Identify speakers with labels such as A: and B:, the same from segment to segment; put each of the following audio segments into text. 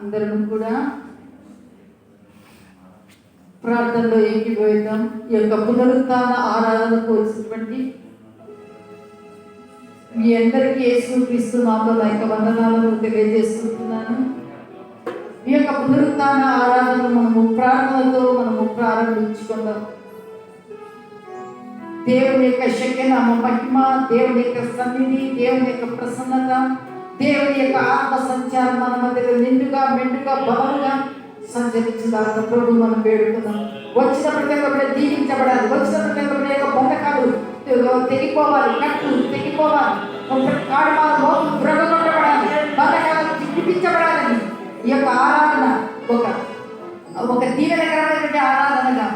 A: అందరం కూడా ప్రార్థనలో ఏకీభవిద్దాం. ఈ యొక్క పునరుత్థాన ఆరాధనకు వచ్చినటువంటి మీ అందరికీ యేసుక్రీస్తు నామములో నా యొక్క వందనాలను తెలియజేస్తున్నాను. ఈ యొక్క పునరుత్థాన ఆరాధన మనము ప్రార్థనతో ప్రారంభించుకుందాం. దేవుని యొక్క శక్తినామ మహిమ, దేవుని యొక్క సన్నిధి, దేవుని యొక్క ప్రసన్నత, దేవుని యొక్క ఆత్మ సంచారం మన మధ్యలో నిండుగా మెండుగా బలముగా సంచరించడానికి ప్రభు మనం వేడుకున్నాం. వచ్చిన ప్రతి ఒక్కరు దీవించబడాలి. వచ్చిన ప్రతి ఒక్కరు బంధకాలు తెగిపోవాలి, కట్లు తెగిపోవాలి, కాడమాలు మోపులు బ్రగొట్టబడాలి, బంధకాలు విడిపించబడాలని ఈ యొక్క ఆరాధన ఒక దీవెనకరమైనటువంటి ఆరాధనగా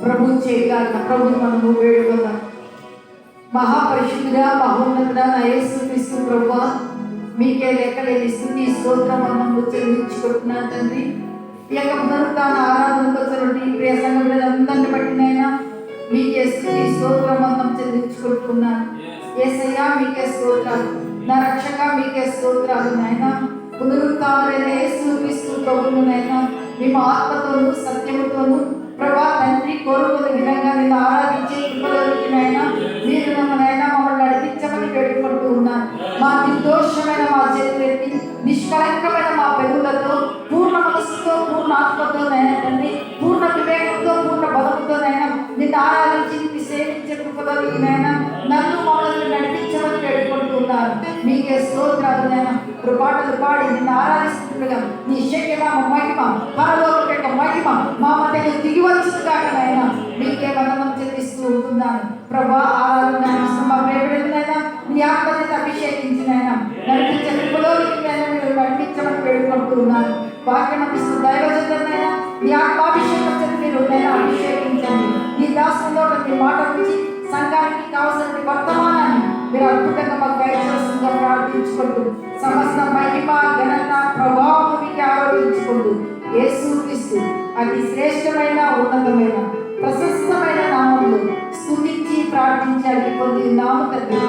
A: ప్రభు చేయగలన ప్రభుని మనము వేడుకుందాం. మహాపరిశుద్ధుడా, మహోన్నతుడా నా యేసుక్రీస్తు ప్రభువా, మీకే లెక్కలేని స్తుతి స్తోత్రం మనము చెల్లించుకుంటున్నాను తండ్రి. ఈ యొక్క పునరుత్థాన ఆరాధనకు వచ్చినటువంటి ప్రియ సంఘములందరిని బట్టినైనా మీకే స్తుతి స్తోత్రం మనం చెల్లించుకుంటున్నాను. యేసయ్యా మీకే స్తోత్రాలు, నా రక్షక మీకే స్తోత్రాలు నాయన. పునరుత్థానుడైన యేసుక్రీస్తు ప్రభువునైనా మేము ఆత్మతోనూ సత్యముతోనూ ప్రభా తండ్రి కోరుకున్న విధంగా నేను ఆరాధించే కృపలోనికినైనా మీరు నమ్మనైనా మమ్మల్ని నడిపించమని వేడుకుంటూ ఉన్నాను. మా నిర్దోషమైన మా చేతులెత్తి నిష్కలంకమైన మా పెదవులతో పూర్ణ మనస్సుతో పూర్ణ ఆత్మతో నైనా తండ్రి పూర్ణ వివేకంతో పూర్ణ బలముతో నైనా నిన్ను ఆరాధించి సేవించే కృపలోనికినైనా నన్ను మమ్మల్ని నడిపించమని వేడుకుంటూ ఉన్నాను. మీకే స్తోత్రాలు నైనా. పాటలు పాడి నిన్ను ఆరాధిస్తుండగా నీ శక్తినామ మహిమ, పరలోక యొక్క మహిమ మా మధ్య దిగి వచ్చును కాక నాయన మీకే వందనం చెల్లిస్తూ ఉంటున్నాను. ప్రభా ఆరాధన మా ప్రేమిడైనా నీ ఆత్మని అభిషేకించినైనా నడిపించే కృపలోనికినైనా మీరు నడిపించమని వేడుకుంటూ ఉన్నాను. వాక్యం అందిస్తున్న దైవజనులనైనా నీ ఆత్మాభిషేకం చేత మీరు నైనా అభిషేకించండి. నీ దాసులో మీ మాట నుంచి సంఘానికి కావాల్సిన వర్తమానాన్ని మీరు అద్భుతంగా మాకు దయచేస్తుందిగా ప్రార్థించుకుంటూ సమస్త మహిమ ఘనత ప్రభావం మీకు ఆరోపించుకుంటూ యేసుక్రీస్తు అతి శ్రేష్టమైన ఉన్నతమైన ప్రశస్తమైన నామంలో స్తుతించి ప్రార్థించాలి పొంది నామ తండ్రి.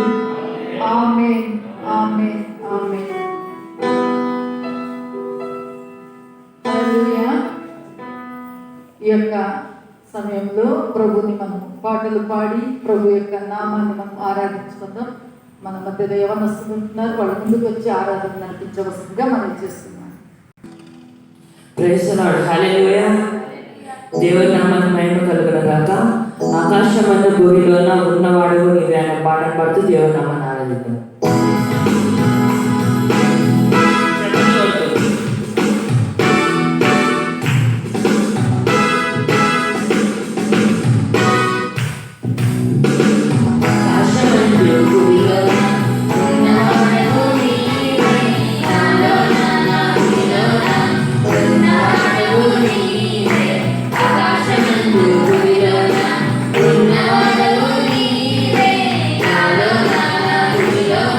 A: ఆమేన్, ఆమేన్, ఆమేన్. హల్లెలూయా. ఈ యొక్క సమయంలో ప్రభుని మనం పాటలు పాడి ప్రభు యొక్క నామాన్ని మనం ఆరాధించుకుందాం. మన మధ్యలో యవనస్తులు ఉంటున్నారు, వాళ్ళ ముందుకు వచ్చి ఆరాధన నడిపించవలసిందిగా మనం చేస్తున్నాం.
B: Praise the lord. హల్లెలూయా. దేవుని నామానికి మహిమ కలుగును గాక. ఆకాశమందు భూమిలోన ఉన్నవాడు నీవే అనే పాట పాడుతూ దేవుని నామాన్ని ఆరాధిద్దాం.
C: Hello.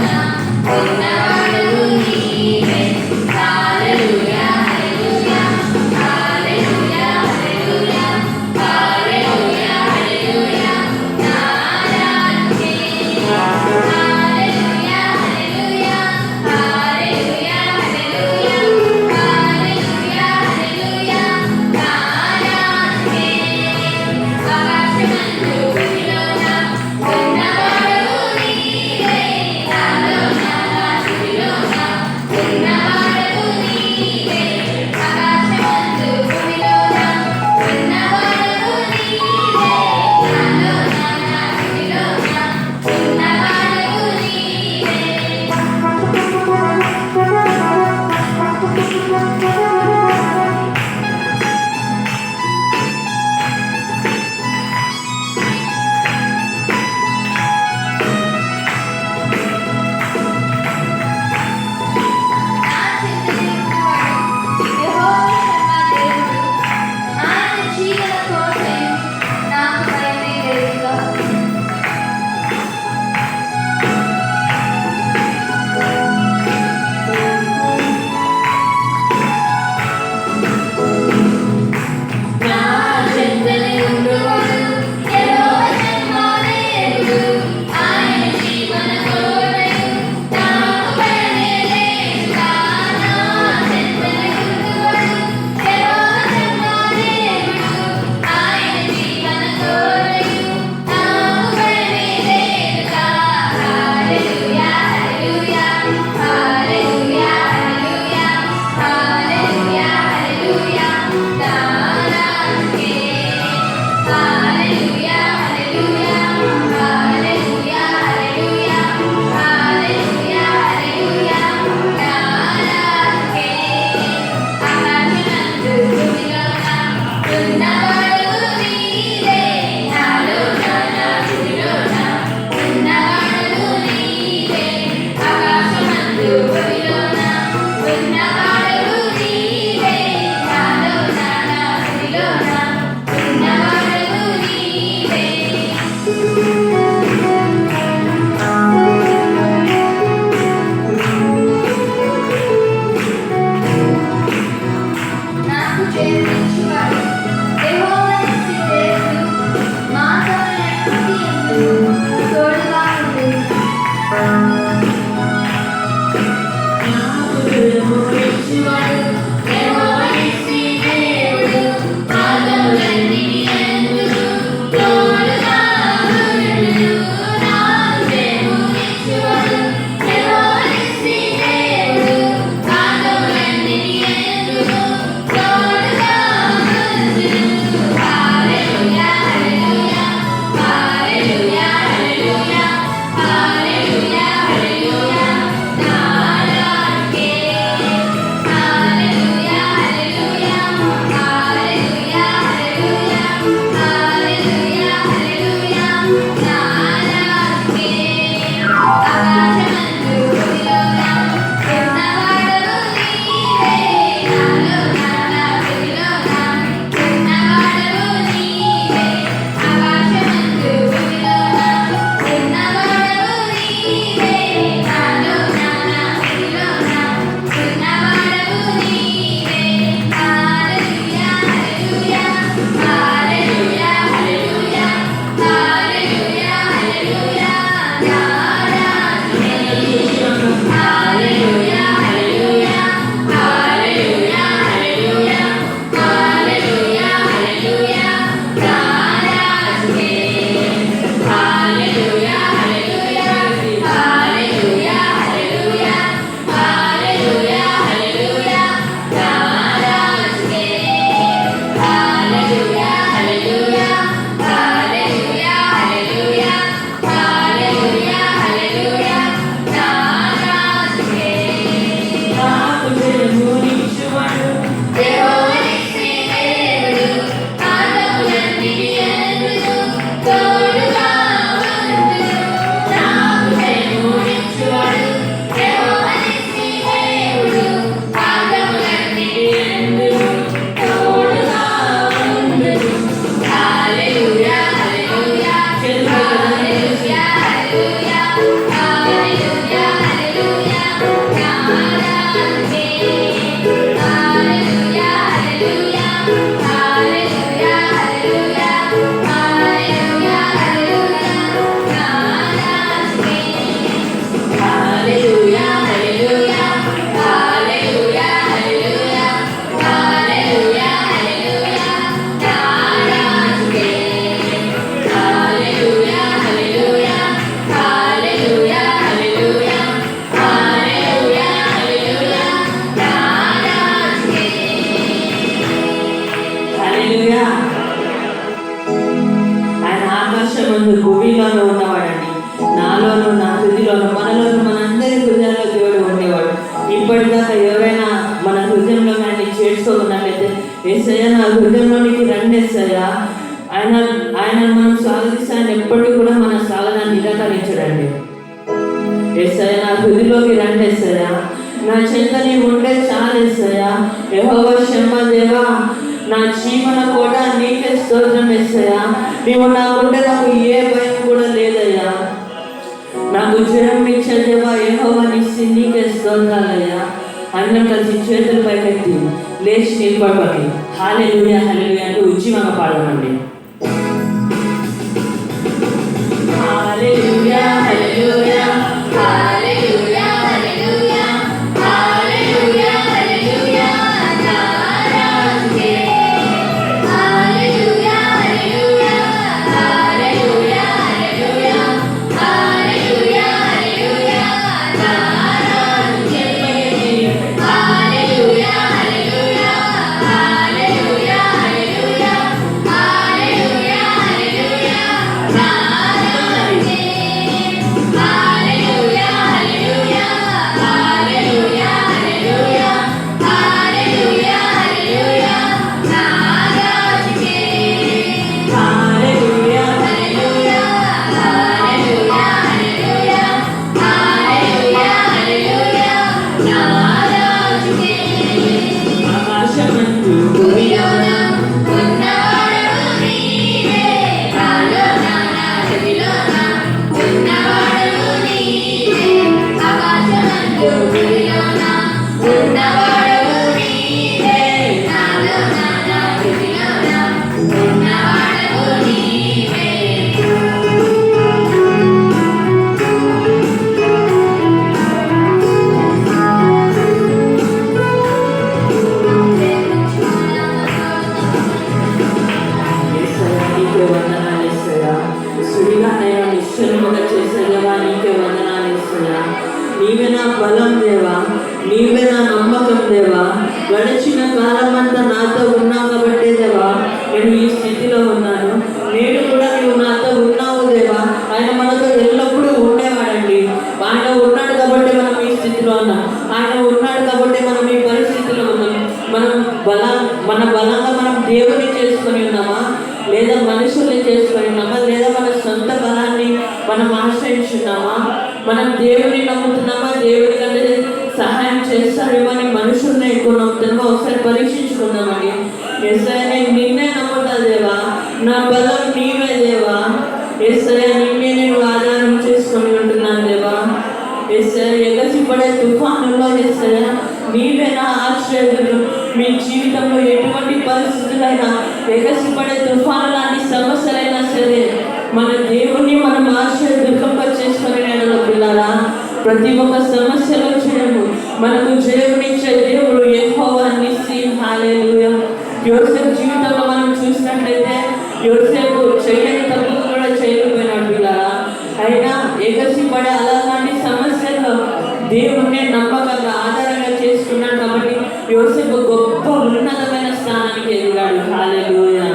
B: యేసయ్య నా హృదయంలోనికి రండి యేసయ్య. ఆయన ఆయన మనం స్వాగతిస్తే ఆయన ఎప్పటికీ కూడా మన స్వాగతాన్ని నిరాకరించడండి. యేసయ్య నా హృదయంలోకి రండి యేసయ్య. నా చెంత నీవు ఉంటే చాలు యేసయ్య. యెహోవా షమ్మా దేవా, నా జీవన కోట నీకే స్తోత్రం యేసయ్య. నీవు నాకుంటే నాకు ఏ భయం కూడా లేదయ్యా. నాకు జయం ఇచ్చే దేవా యెహోవా నీకే స్తోత్రాలయ్యా. అందరం కలిసి చేతులు పైకెత్తి లేచి నిలబడి హల్లెలూయా హల్లెలూయా అంటూ ఉజ్జీవంగా పాడమండి. హల్లెలూయా హల్లెలూయా హల్లెలూయా హల్లెలూయా హల్లెలూయా హల్లెలూయా నా రాజుకే. హల్లెలూయా హల్లెలూయా హల్లెలూయా హల్లెలూయా హల్లెలూయా హల్లెలూయా నా రాజుకే. హల్లెలూయా హల్లెలూయా హల్లెలూయా హల్లెలూయా హల్లెలూయా హల్లెలూయా నా రాజుకే. హల్లెలూయా హల్లెలూయా హల్లెలూయా హల్లెలూయా హల్లెలూయా హల్లెలూయా నా రాజుకే. హల్లెలూయా హల్లెలూయా హల్లెలూయా హల్లెలూయా హల్లెలూయా హల్లెలూయా నా రాజుకే. ఆకాశమందు భూమిలోన ఉన్నవాడవు నీవే. నాలోన నా హృదయలోన ఉన్నవాడవు నీవే. ఆకాశమందు భూమిలోన ఉన్నవాడవు నీవే. నాలోన నా హృదయలోన ఉన్నవాడవు నీవే. యేసయ్య నీకే వందనాలు యేసయ్య. సుడిగా నేను నిశ్చలముగా చేసేదేవా నీకే వందనాలు యేసయ్య. నీవే నా బలం దేవా, నీవే నా నమ్మకం దేవా. గడిచిన కాలమంతా నాతో ఉన్నావు కాబట్టే దేవా నేను ఈ స్థితిలో ఉన్నాను. నేడు కూడా నువ్వు నాతో ఉన్నావు దేవా. ఆయన మనతో ఎల్లప్పుడూ ఉండేవాడండి. ఆయన ఉన్నాడు కాబట్టి మనం ఈ స్థితిలో ఉన్నాం. ఆయన ఉన్నాడు కాబట్టి మనం ఈ పరిస్థితిలో ఉన్నాం. మన బలంగా మనం దేవుని చేసుకొని ఉన్నామా, లేదా మనుషుల్ని చేసుకొని ఉన్నామా, లేదా మన సొంత బలాన్ని మనం ఆశ్రయించున్నామా? మనం దేవుని నమ్ముతున్నామా, దేవుడి కంటే సహాయం చేస్తారేమో అని మనుషుల్ని ఎక్కువ నమ్ముతున్నామా? ఒకసారి పరీక్షించుకుందామండి. యేసయ్య నేను నిన్నే నమ్ముతా దేవా, నా బలం నీవే దేవా. యేసయ్య నిన్నే నేను ఆధారం చేసుకొని ఉంటున్నాను దేవా. యేసయ్య ఎగసిపడే తుఫానుల్లో యేసయ్య నీవే నా ఆశ్రయుడు. మీ జీవితంలో ఎటువంటి పరిస్థితులైనా, ఎగసిపడే తుఫాను లాంటి సమస్యలైనా సరే మన దేవుని మనం ఆశ్రయ చేసుకొని నేను పిల్లారా, ప్రతి ఒక్క సమస్యలో చేయము మనకు జయమునిచ్చే దేవుడు యెహోవా నిస్సి. హల్లెలూయా. యోసేపు జీవితంలో మనం చూసినట్లయితే యోసేపు చేయని తప్పు కూడా చేయకపోయినాడు పిల్లారా. అయినా ఎగసిపడే అలాంటి సమస్యల్లో దేవుణ్ణి నమ్మకంగా ఆధారంగా చేసుకున్నాడు కాబట్టి యోసేపు గొప్ప ఉన్నతమైన స్థానానికి ఎదిగాడు. హల్లెలూయా.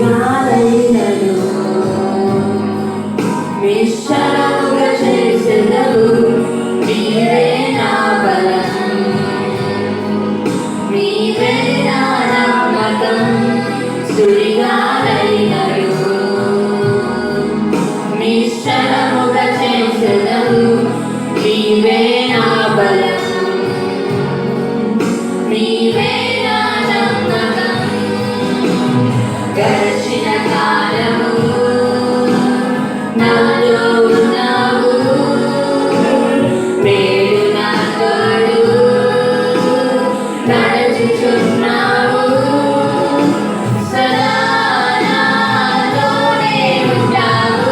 B: సుడిగాలైనను నిశ్చలముగా చేసెదవు, నీవే నా బలం, నీవే నా నమ్మకం. సుడిగాలైనను నిశ్చలముగా చేసెదవు, నీవే నా బలం, నీవే నా నమ్మకం. గడిచిన కాలము నాలో ఉన్నావు, నేడు నా తోడు నడుచుచున్నావు. సదా నాతోనే ఉంటావు.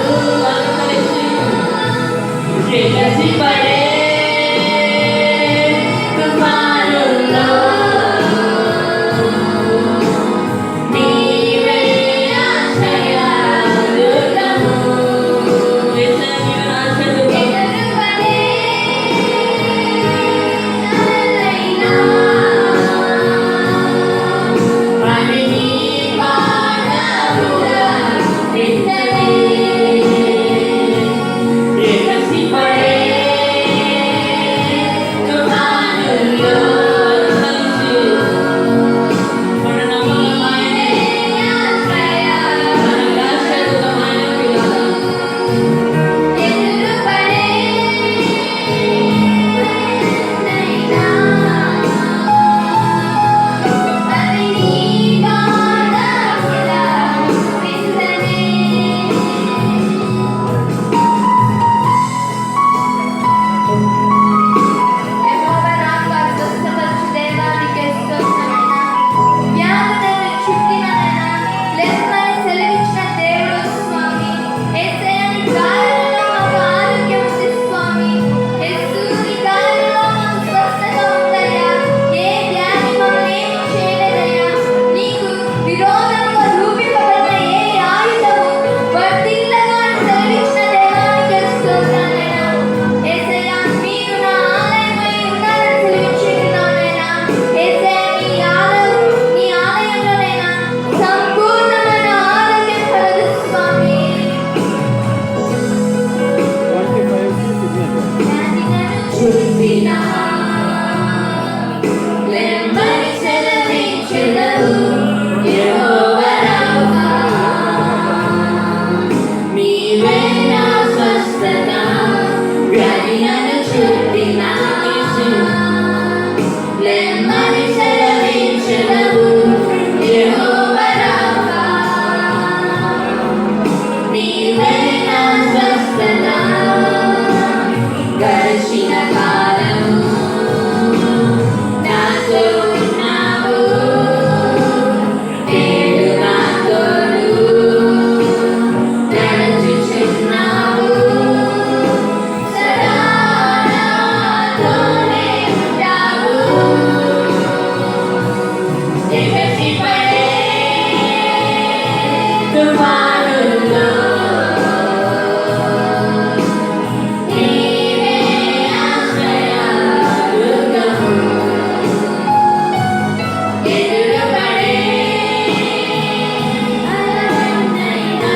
B: తుఫానుల్లో నీవే ఆశ్రయ దుర్గము. ఎదురుపడే అలలన్నైనా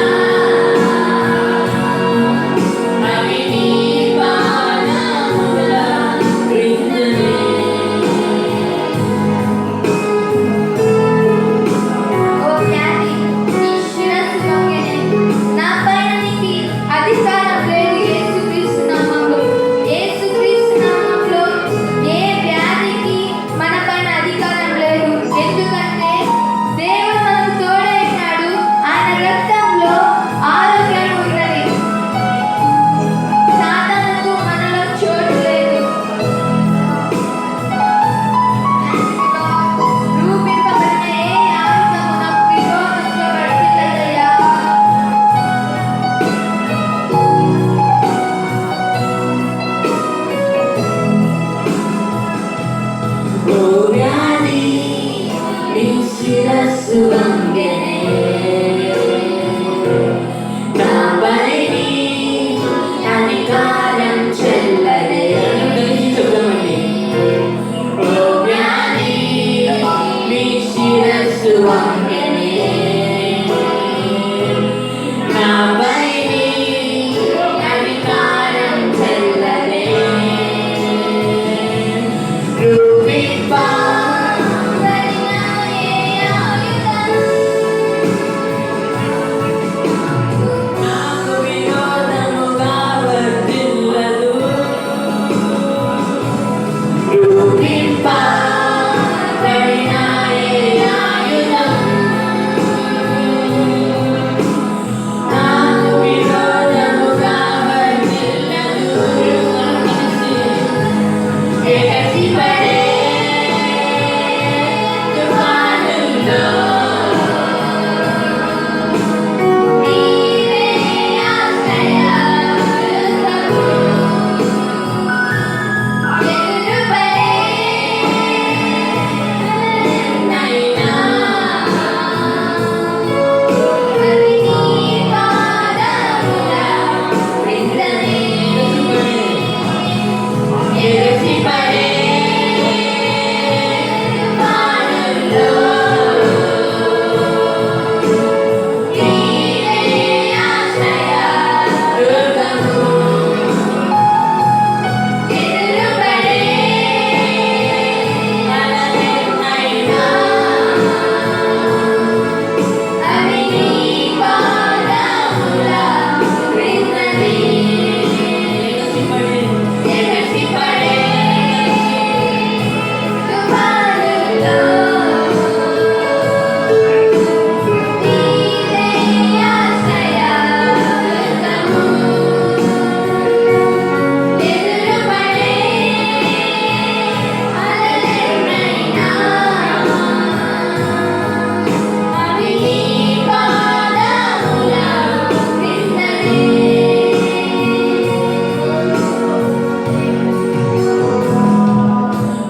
B: అవి నీ పాదముల క్రిందనే.
C: ఓ ఖ్యాతి, నీ శిరస్సు వంగెనే. నా పైన నీకు అధికారం లేదు. యేసుక్రీస్తు నామములో, యేసుక్రీస్తు నామములో ఏ వ్యాధికి మన పైన అధికారం లేదు. ఎందుకంటే దేవుడు మనకు తోడై ఉన్నాడు. ఆయన రక్తంలో ఆరోగ్యం ఉన్నది. సాతానుకు మనలో చోటు లేదు. రూపింపబడిన ఏ ఆయుధము నాకు విరోధంగా వర్తిల్లదయ్యా.
B: ఓ వ్యాధి నీ శిరస్సు వంగెనే, నాపై నీ అధికారం చెల్లదే. కలిసి చెప్దామండి. ఓ వ్యాధి నీ శిరస్సు వంగెనే, నాపై నీ అధికారం చెల్లదే. రూపింపా
C: బడిన ఏ ఆయుధం
B: నాకు విరోధముగా వర్తిల్లదు. రూపింపా బడిన ఏ ఆయుధం నాకు విరోధముగా వర్తిల్లదు. ఎగసిపడే తుఫానుల్లో
C: నీవే ఆశ్రయ దుర్గము. ఎదురుపడే
B: నైనా
C: అవి నీ పాదముల క్రిందనే.
B: ఎగసిపడే తుఫానుల్లో
C: నీవే ఆశ్రయ
B: దుర్గము.
C: ఎదురుపడే
B: అలలెన్నైనా
C: అవి నీ పాదముల క్రిందనే. ఎగసిపడే తుఫానుల్లో నీవే ఆశ్రయ దుర్గము. ఎదురుపడే అలలెన్నైనా అవి నీ పాదముల క్రిందనే.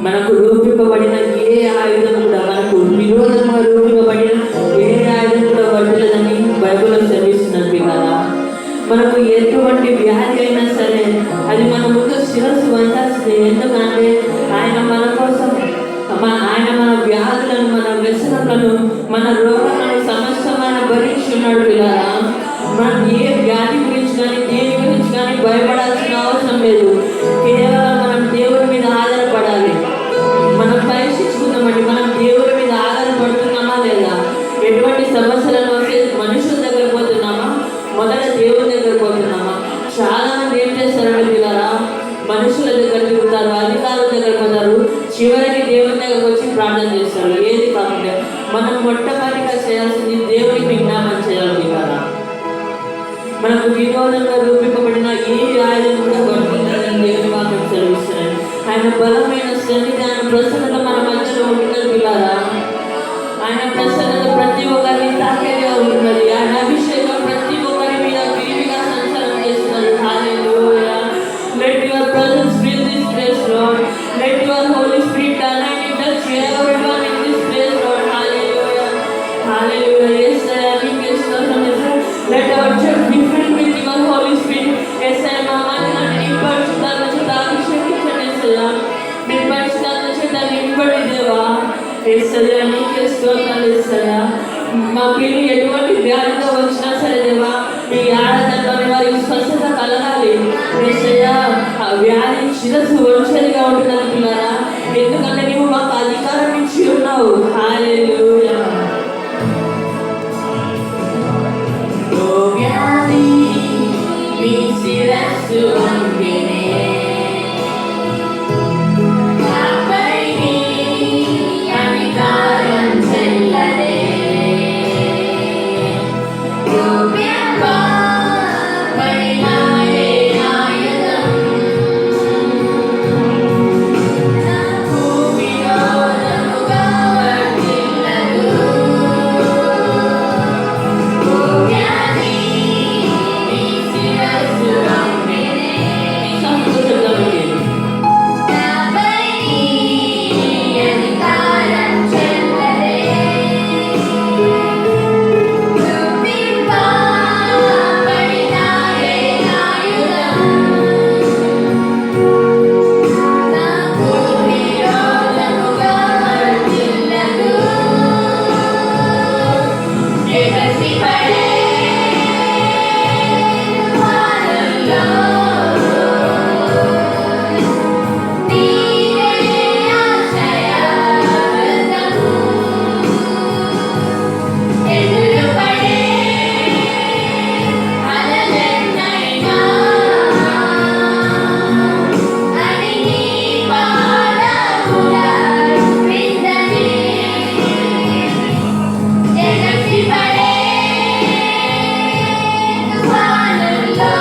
B: మనకు రూపింపబడిన ఏ ఆయుధం కూడా, మనకు విరోధంగా రూపింపబడిన ఏ ఆయుధం కూడా వర్తిల్లదని బైబిల్లో సెలవిస్తున్నది కదా. మనకు ఎటువంటి వ్యాధి అయినా సరే అది మన ముందు శిరస్సు వంచాల్సిందే. ఎందుకంటే ఆయన మన కోసం ఆయన మన వ్యాధులను, మన వ్యసనలను, మన రోగాలను సమస్తమైన భరించున్నాడు పిల్లరా. మనం ఏ వ్యాధి గురించి కానీ దేని గురించి కానీ భయపడాల్సిన అవసరం లేదు. కేవలం మనం దేవుడి మీద ఆధారపడాలి. మనం పరీక్షించుకుందామండి, మనం దేవుడి మీద ఆధారపడుతున్నామా లేదా. ఎటువంటి సమస్యలను వస్తే మనుషుల దగ్గర పోతున్నామా, మొదట దేవుడి దగ్గర పోతున్నామా. చాలా మంది ఏం చేస్తారంటే పిల్లరా, మనుషుల దగ్గర తిరుగుతారు, అధికారుల దగ్గర పోతారు, చివరికి దేవుని దగ్గరకు వచ్చి ప్రార్థన చేస్తారు. ఏది కాకుండా మనం మొట్టమొదటిగా చేయాల్సింది దేవుడికి విజ్ఞాపన చేయాలి పిల్లరా. మనకు విరోధంగా రూపింపబడిన ఏ ఆయుధం కూడా వర్తిల్లదని దేవుని వాక్యం సెలవిస్తున్నాడు. ఆయన బలమైన సన్నిధి, ఆయన ప్రసన్నత మన మధ్యలో ఉంటున్నది పిల్లరా. ఆయన ప్రసన్నత ప్రతి ఒక్కరిని తాకేగా ఉంటున్నది. ఆయన అభిషేకం ప్రతి ఒక్కరి మీద విరివిగా సంచారం చేస్తున్నది. హల్లెలూయా. Let your presence fill this place, Lord. Let your Holy Spirit align and touch everyone in this place, Lord. Hallelujah. Hallelujah. Yes, sir. Let our church be filled with your Holy Spirit. ఏసయ్య మా మందిని నీ పరిశుద్ధాత్మ చేత అభిషేకించండి ఏసయ్య. నీ పరిశుద్ధాత్మ చేత నింపండి దేవా. ఏసయ్య నీకే స్తోత్రాలు ఏసయ్య. మా పిల్లలు ఎటువంటి వ్యాధితో వచ్చినా సరే దేవా, ఈ ఆరాధనలోని వారికి స్వస్థత కలగాలి ఏసయ్య. ఆ వ్యాధి శిరస్సు వంచరిగా ఉంటుందనుకున్నారా? ఎందుకంటే నువ్వు మాకు అధికారం ఇచ్చి ఉన్నావు. హల్లెలూయా. ఓ వ్యాధి నీ శిరస్సు వంగినే,
C: నాపై నీ అధికారం చెల్లదే. రూపింపబడినాడే ఆయుధం, నాకు విరోధముగా వర్తిల్లదు. ఓ వ్యాధి నీ శిరస్సు వంగినే, నాపై నీ అధికారం చెల్లదే. రూపింపబడినాడే ఆయుధం, నాకు విరోధముగా వర్తిల్లదు. ఎగసిపడే వానల్లో నీవే ఆశ్రయవృందము. ఎదురుపడే అలలెన్నైనా అవి నీ పాదముల క్రిందనే. ఎగసిపడే తుఫానుల్లో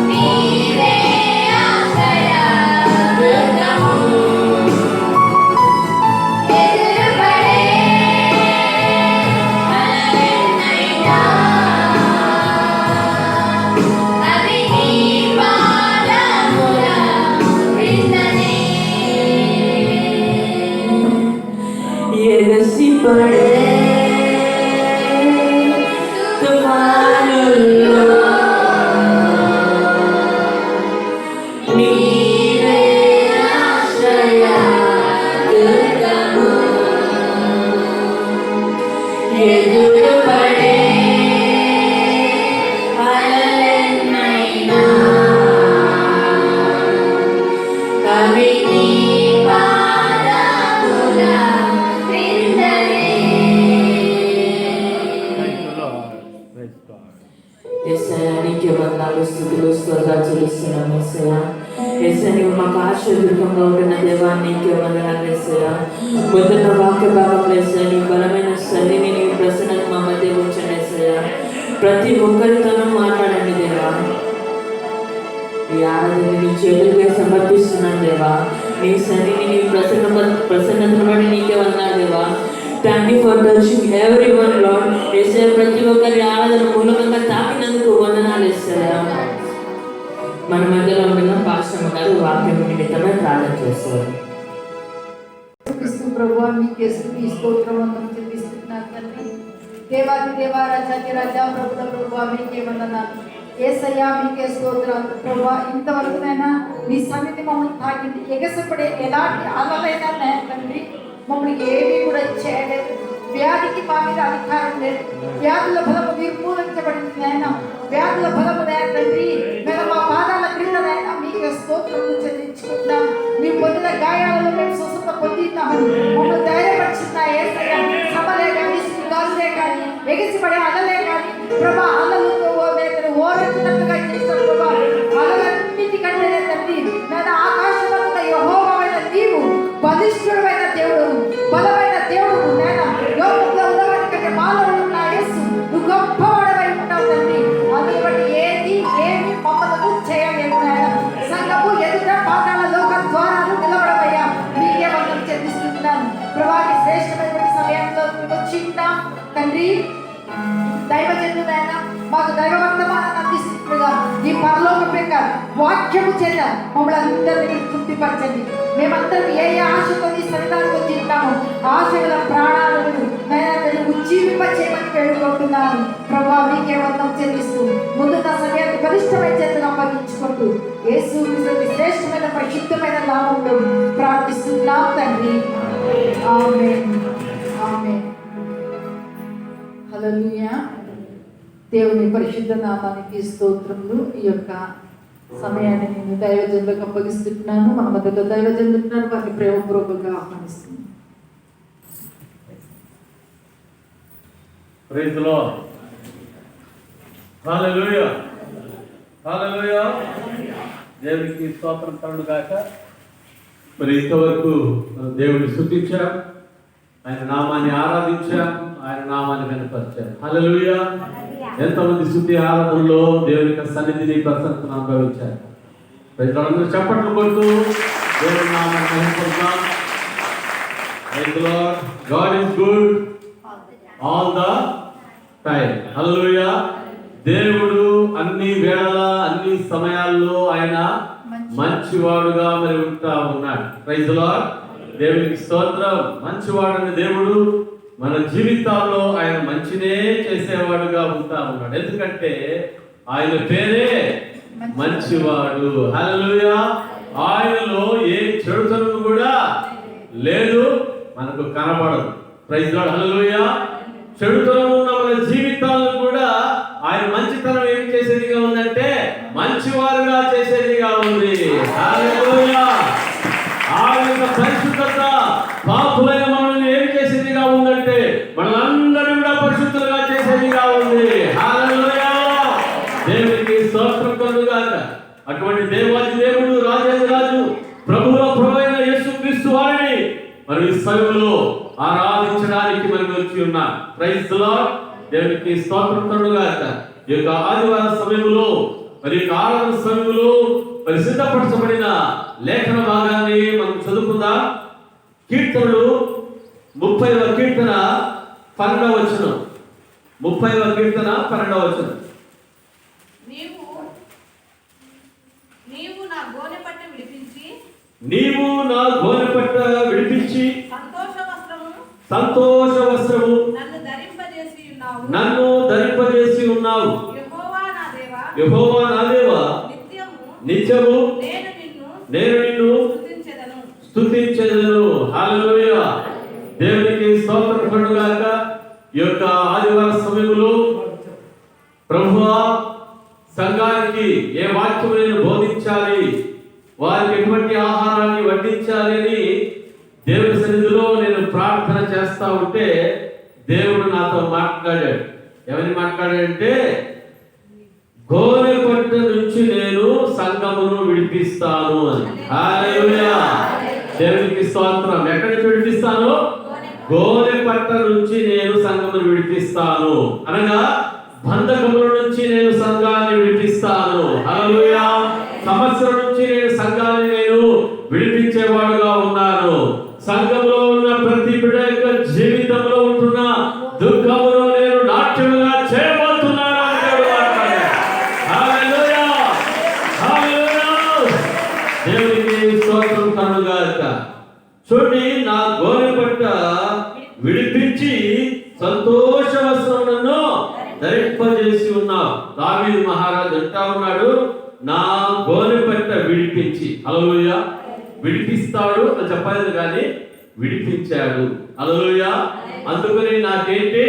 C: నీవే ఆశ్రయవృందము. ఎదురుపడే అలలెన్నైనా అవి నీ పాదముల క్రిందనే.
B: ఎగసిపడే తుఫానుల్లో నీవే ఆశ్రయదుర్గము. ఎదురుపడే అలలెన్నైనా అవి నీ
C: పాదముల క్రిందనే.
B: యేసయ్య నీకే వందనాలు, స్తుతులు, స్తోత్రాలు చెల్లిస్తున్నాం యేసయ్య. యేసయ్య నీవు మాకు ఆశీర్వాదంగా ఉంటున్న దేవా, నీకే వందనాలు యేసయ్య. పొద్దున్న వాక్య భాగంలో యేసయ్య నీ బలమైన సన్నిధిని నీ ప్రసన్నత మా మధ్య ఉంచండి యేసయ్య. ప్రతి ఒక్కరితోనూ మాట్లాడండి దేవా. ఈ ఆరాధన నీ చేతులకే సమర్పిస్తున్నాను దేవా. నీ సన్నిధిని నీ ప్రసన్నతను బట్టి నీకే వందనాలు దేవా. Thank you for touching every one lord. Yesayya ప్రతి ఒక్కరి ఆరాధన మూలకంగా తాకినందుకు వందనాలు యేసయ్య. మన మధ్యలో ఉన్న పాస్టర్ గారు వాక్యం నిమిత్తమై ప్రార్థన చేస్తారు.
A: క్రీస్తు ప్రభువా మీకే స్తుతి స్తోత్రం వందనం చెల్లిస్తున్నాను తండ్రి. దేవాది దేవా రాజాకి రాజా ప్రభుల ప్రభువా మీకే వందనాలు. యేసయ్యా మీకే స్తోత్రాలు ప్రభువా. ఇంతవరకునైనా నీ సన్నిధి మమ్మల్ని తాకింది. ఎగసపడే ఎలాంటి అలలైనా తండ్రి మమ్మల్ని ఏమీ కూడా చేయలేదు. వ్యాధికి మా మీద అధికారం లేదు. వ్యాధుల బలము నిర్మూలించబడింది నాయన. వ్యాధుల బలము తండ్రి మేము మా పాదాల క్రిందనైనా మీకే స్తోత్రము చెల్లించుకుంటున్నాం. మీ పొందిన గాయాలలో మేము స్వస్థత పొందినాము. మమ్మల్ని ధైర్యపరిచిన యేసయ్య సమలే కానీ గాలులే కానీ ఎగిసిపడే అలలే కానీ ప్రభా అలలతో ఓరెత్తినట్టుగా చేసిన ప్రభా అలలన్నిటికంటే తండ్రి నేను ఆకాశమంతా యెహోవావైన నీవు బలిష్ఠుడైన దేవుడు, బలమైన దేవుడు. నేను లోకంలో ఉన్నవాడి కంటే మాలో ఉన్న యేసు నువ్వు గొప్పవాడవై ఉంటావు తండ్రి. అందుని బట్టి ఏమి మమ్మల్ని చేయలేము నాయన. సంఘము ఎదుట పాతాళ లోక ద్వారాలు నిలబడవయ్యా మీకే వందనం చెల్లిస్తున్నాను ప్రభావి. శ్రేష్టమైనటువంటి సమయంలో వచ్చి ఉంటాం తండ్రి. దైవజనుడైన మాకు దైవ వర్తమానాన్ని అందిస్తుండగా ఈ పరలోక పెంక వాక్యము చేత మమ్మల్ని అందరినీ తృప్తిపరచండి. మేమందరం ఏ ఆశతో నీ సన్నిధానికి వచ్చి ఉంటామో ఆశ గల ప్రాణాలను ఉజ్జీవింప చేయమని అప్పగించుకుంటున్నాను ప్రభా. మీకే వందం చెల్లిస్తూ ముందు నా సమయాన్ని బలిష్టమైన చేతులు అప్పగించుకుంటూ యేసు క్రీస్తు శ్రేష్టమైన పరిశుద్ధమైన నామంలో ప్రార్థిస్తున్నాం తండ్రి. ఆమేన్. ఆమేన్. హల్లెలూయా. దేవుని పరిశుద్ధ నామానికి స్తోత్రములు. ఈ యొక్క సమయాన్ని నేను దైవజనులకు అప్పగిస్తున్నాను. మన మధ్యలో దైవజనులు ఉన్నారు, వారిని ప్రేమపూర్వకంగా ఆహ్వానిస్తున్నాను.
D: Praise the Lord. Hallelujah. Hallelujah. దేవునికి స్తోత్రం కలుగును గాక. మరి ఇంతవరకు దేవుని స్తుతించాం, ఆయన నామాన్ని ఆరాధించాం, ఆయన నామాన్ని కనపరిచాం. హల్లెలూయా. ఎంతమంది స్తుతి ఆరాధనలో దేవుని యొక్క సన్నిధిని ప్రసన్నతను అనుభవించారు. ప్రజలందరూ చప్పట్లు కొడుతూ దేవుని నామాన్ని కనపరుద్దాం. Praise the Lord. God is good all the time. హల్లెలూయా. దేవుడు అన్ని వేళల అన్ని సమయాల్లో ఆయన మంచివాడుగా మరి ఉంటా ఉన్నాడు. Praise the Lord. దేవునికి స్తోత్రం. మంచివాడని దేవుడు మన జీవితాల్లో ఆయన మంచినే చేసేవాడుగా ఉంటా ఉన్నాడు. ఎందుకంటే ఆయన పేరే మంచివాడు. హల్లెలూయా. ఆయనలో ఏ చెడుతనం కూడా లేదు, మనకు కనబడదు. Praise the lord. హల్లెలూయా. చెడుతనం ఉన్న మన జీవితాలను కూడా ఆయన మంచితనం ఏం చేసేదిగా ఉందంటే మంచివారుగా చేసేదిగా ఉంది. హల్లెలూయా. ఆయన పరిశుద్ధత పాపులైన మనల్ని ఏం చేసేదిగా ఉందంటే మనందరూ కూడా పరిశుద్ధులుగా చేసేదిగా ఉంది. హల్లెలూయా. దేవునికి స్తోత్రం కలుగుగాక. అటువంటి దేవాది దేవుడు, రాజాది రాజు, ప్రభువుల ప్రభువైన యేసుక్రీస్తు వారిని మరి ఈ సమయంలో ఆరాధించడానికి మనం వచ్చి ఉన్నాం. Praise the Lord. దేవునికి స్తోత్రం కలుగుగాక. ఈ యొక్క ఆదివారం సమయంలో మరి ఈ ఆరాధన సమయంలో మరి సిద్ధపరచబడిన లేఖన భాగాన్ని మనం చదువుకుందాం. కీర్తనలు 30వ కీర్తన 12వ వచనం. 30వ కీర్తన 12వ వచనం.
E: నీవు నా గోనెపట్ట విడిపించి
D: సంతోష వస్త్రము
E: నన్ను ధరింపజేసి ఉన్నావు.
D: యెహోవా నా దేవా నిత్యము నేను నిన్ను స్తుతించెదను. హల్లెలూయా. దేవునికి స్తోత్రం కలుగుగాక. ఈ యొక్క ఆదివార సమయంలో ప్రభువా సంఘానికి ఏ వాక్యం నేను బోధించాలి, వారికి ఎటువంటి ఆహారాన్ని వడ్డించాలి అని దేవుని సన్నిధిలో నేను ప్రార్థన చేస్తా ఉంటే దేవుడు నాతో మాట్లాడాడు. ఎవరిని మాట్లాడాడంటే గోనెపట్ట నుంచి నేను సంఘమును విడిపిస్తాను అని. హల్లెలూయా. దేవునికి స్తోత్రం. ఎక్కడి నుంచి విడిపిస్తాను? గోనెపట్ట నుంచి నేను సంఘమును విడిపిస్తాను అనగా బంధకముల నుంచి నేను సంఘాన్ని విడిపిస్తాను. హల్లెలూయా. సమస్యల నుంచి నేను సంఘాన్ని నేను విడిపించేవాడుగా ఉన్నాను. సంఘంలో ఉన్న ప్రతి బిడ్డ యొక్క జీవితంలో ఉంటున్న దుఃఖములో నేను నాట్యముగా చేయబోతున్నాను. హల్లెలూయా. హల్లెలూయా. దేవునికి స్తోత్రం కలుగుగాక. చూడండి, నా గోనెపట్ట విడిపించి సంతోష వస్త్రములను ధరింపజేసి ఉన్నావు. దావీదు మహారాజు అంటా ఉన్నాడు, నా గోనెపట్ట విడిపించి. హల్లెలూయా. విడిపిస్తాడు అని చెప్పలేదు కానీ విడిపించాడు. హల్లెలూయా. అందుకని నాకేంటి,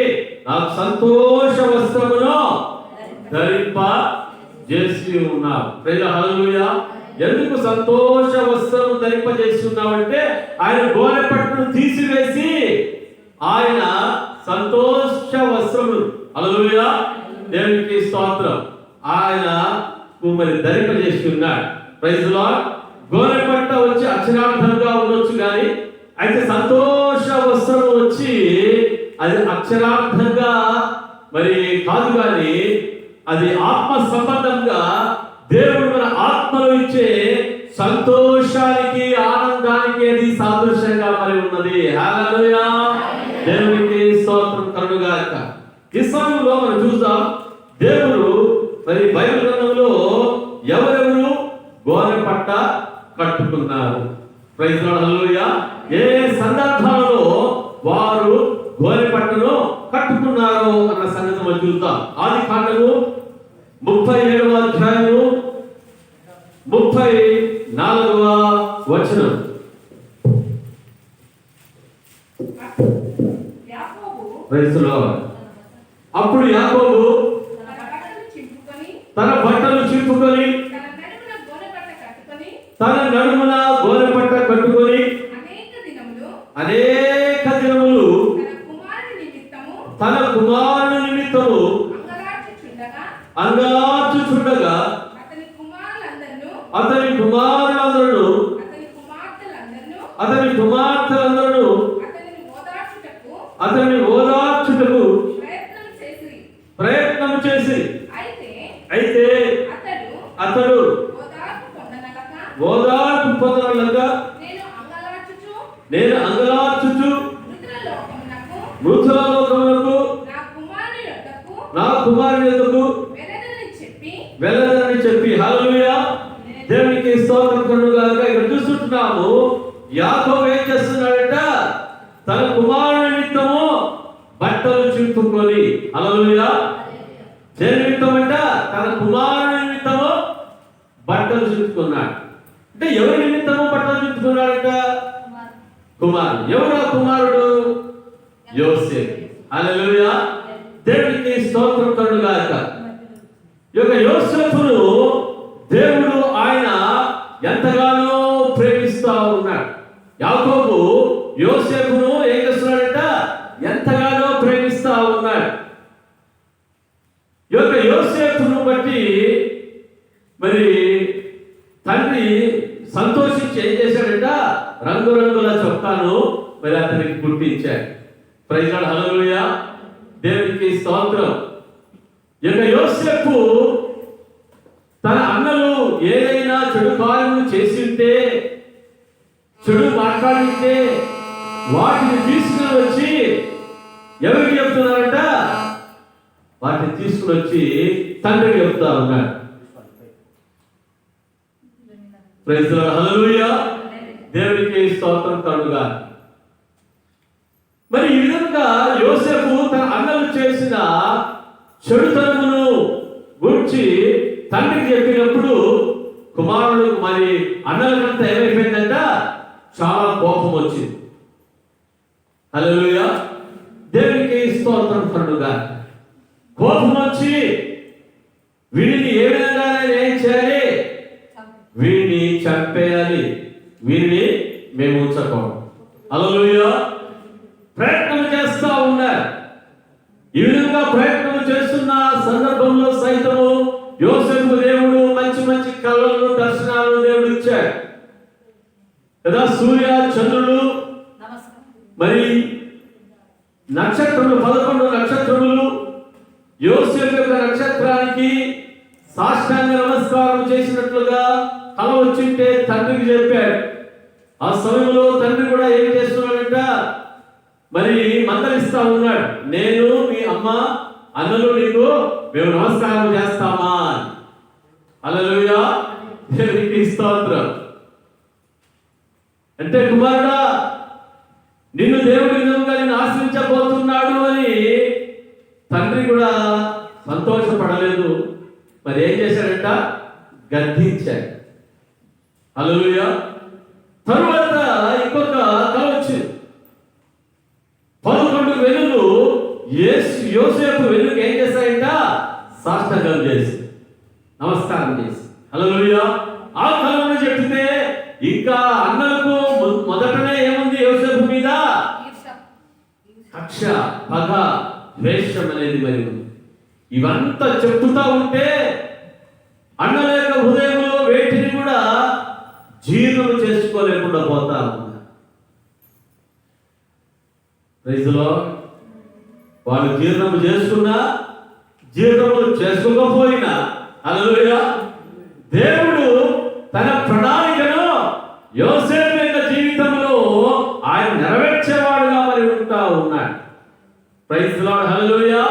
D: నాకు సంతోష వస్త్రమును ధరింప చేసి ఉన్నావు. ప్రైజ్ హల్లెలూయా. ఎందుకు సంతోష వస్త్రము ధరింపజేసి ఉన్నావంటే ఆయన గోనెపట్టును తీసివేసి ఆయన సంతోష వస్త్రములు, హల్లెలూయా, దేవునికి స్తోత్రం, ఆయన మరి ధరింపజేసి ఉన్నాడు. Praise the Lord. గోనెపట్ట వచ్చి అక్షరార్థంగా ఉండొచ్చు కానీ అయితే సంతోష వస్త్రం వచ్చి అది అక్షరార్థంగా మరి కాదు, కానీ అది ఆత్మ సంబంధంగా దేవుడు మన ఆత్మలో ఇచ్చే సంతోషానికి ఆనందానికి అది సాదృశ్యంగా మరి ఉన్నది. హల్లెలూయా. దేవునికి స్తోత్రం కలుగుగాక. ఈ సమయంలో మనం చూద్దాం, దేవుడు మరి బైబిల్ గ్రంథంలో ఎవరెవరు గోనెపట్ట కట్టుకున్నారు. Praise lord. హల్లెలూయా. ఏ సందర్భాలలో వారు గోనెపట్టను కట్టుకున్నారు. ఉన్నారు అన్న సంగతి మనం చూద్దాం. ఆది కాండము 37వ అధ్యాయము 34వ వచనం.
E: యాకోబు
D: ప్రైజ్ ది లార్డ్. అప్పుడు యాకోబు
E: తన బట్టలు చింపుకొని
D: తన బట్టలు చింపుకొని
E: తన నడుమున గోనెపట్ట
D: తన నడుమున గోనెపట్ట
E: కట్టుకొని
D: కట్టుకొని
E: అనేక దినములు
D: అనేక దినములు
E: తన కుమారుని నిమిత్తము
D: తన కుమారుని నిమిత్తము
E: అంగలార్చుచుండగా
D: అంగలార్చుచుండగా
E: అతని కుమారులందరూ
D: అతని కుమార్తెలందరూ అతని ఓదార్చుటకు ప్రయత్నం చేసి అయితే అతడు ఓదార్పు పొందనగా నేను అంగలార్చుచు మృతుల లోకములకు నా కుమారుని యొద్దకు వెళ్ళదని చెప్పి హల్లెలూయా దేవునికి స్తోత్రం కలుగుగాక. ఇక్కడ చూస్తుంటున్నాము యాకోబు ఏం చేస్తున్నాడంట, తన కుమారుని నిమిత్తము బట్టలు చింపుకొని, హల్లెలూయా దేని నిమిత్తం అంట, తన కుమారుని నిమిత్తము బట్టలు చింపుకున్నాడు. అంటే ఎవరి నిమిత్తము బట్టలు చింపుకున్నాడంట? కుమారుడు. ఎవరు ఆ కుమారుడు? యోసేపు. హల్లెలూయా దేవునికి స్తోత్రం కలుగుగాక. ఈ యొక్క యోసేపును దేవుడు ఆయన ఎంతగానో ప్రేమిస్తా ఉన్నాడు. యాకోబు యోసేపును ఏం చేస్తున్నాడంట, ఎంతగానో ప్రేమిస్తా ఉన్నాడు. ఈ యొక్క యోసేపును బట్టి మరి తండ్రి సంతోషించి ఏం చేశాడంట, రంగురంగుల చొక్కాను మరి అతనికి కుట్టించాడు. ప్రైజ్ లార్డ్, హల్లెలూయా దేవునికి స్తోత్రం. ఈ యొక్క యోసేపు తన అన్నలు ఏదైనా చెడు కార్యములు చేసి ఉంటే, చెడు మాట్లాడితే వాటిని తీసుకుని వచ్చి ఎవరికి చెప్తున్నారంట, వాటిని తీసుకుని వచ్చి తండ్రికి చెప్తా ఉన్నాడు. ప్రైజ్ లార్డ్, హల్లెలూయా దేవునికి స్తోత్రం కలుగుగా. మరి ఈ విధంగా యోసేపు తన అన్నలు చేసిన చెడుతనమును గురించి తండ్రికి చెప్పినప్పుడు కుమారుడు మరి అన్నలకంతా ఏమైపోయిందంట, చాలా కోపం వచ్చింది. హల్లెలూయా దేవునికి స్తోత్రం కలుగుగా. కోపం వచ్చి వీడిని ఏ విధంగా ఏం చేయాలి, వీడిని చంపేయాలి, వీరిని మేము ఉంచకూడదు. హల్లెలూయా ప్రయత్నం చేస్తా ఉన్నారు. ఈ విధంగా ప్రయత్నం చేస్తున్న సందర్భంలో సైతము యోసేపు దేవుడు మంచి మంచి కళలను దర్శనాలను దేవుడు ఇచ్చాడు కదా. సూర్య చంద్రుడు మరి నక్షత్రములు 11 నక్షత్రములు యోసేపు యొక్క నక్షత్రానికి సాష్టాంగ నమస్కారం చేసినట్లుగా కల వచ్చింటే తండ్రికి చెప్పాడు. ఆ సమయంలో తండ్రి కూడా ఏం చేస్తున్నాడంట, మరి మందలిస్తా ఉన్నాడు, నేను మీ అమ్మ అన్నలు నీకు మేము నమస్కారం చేస్తామా. హల్లెలూయా దేవునికి స్తోత్రం. అంటే కుమారుడా, నిన్ను దేవుడి విధంగా నిన్ను ఆశ్రయించబోతున్నాడు అని తండ్రి కూడా సంతోషపడలేదు. మరి ఏం చేశాడంట, గద్దించాడు. హల్లెలూయా తరువాత ఇంకొక కల వచ్చింది. 11 వెలుగులు యోసేపు వెలుగు ఏం చేశాయంట, సాష్టాంగం చేసి నమస్కారం చేసి. హల్లెలూయా ఆ కలను చెప్తే ఇంకా అన్నలకు మొదటనే ఏముంది యోసేపు మీద, కక్ష, పగ, ద్వేషం అనేది మరి ఉంది. ఇవంతా చెప్తుతా ఉంటే అన్నల యొక్క హృదయంలో వేటిని కూడా జీర్ణం చేసుకోలేకుండా పోతా ఉన్నారు. Praise Lord. వాళ్ళు జీర్ణం చేసుకున్నా జీర్ణము చేసుకోకపోయినా హల్లెలూయా దేవుడు తన ప్రణాళికను యోసేపు యొక్క జీవితంలో ఆయన నెరవేర్చేవాడుగా మరి ఉంటా ఉన్నాడు. ప్రైజ్ లార్డ్, హల్లెలూయా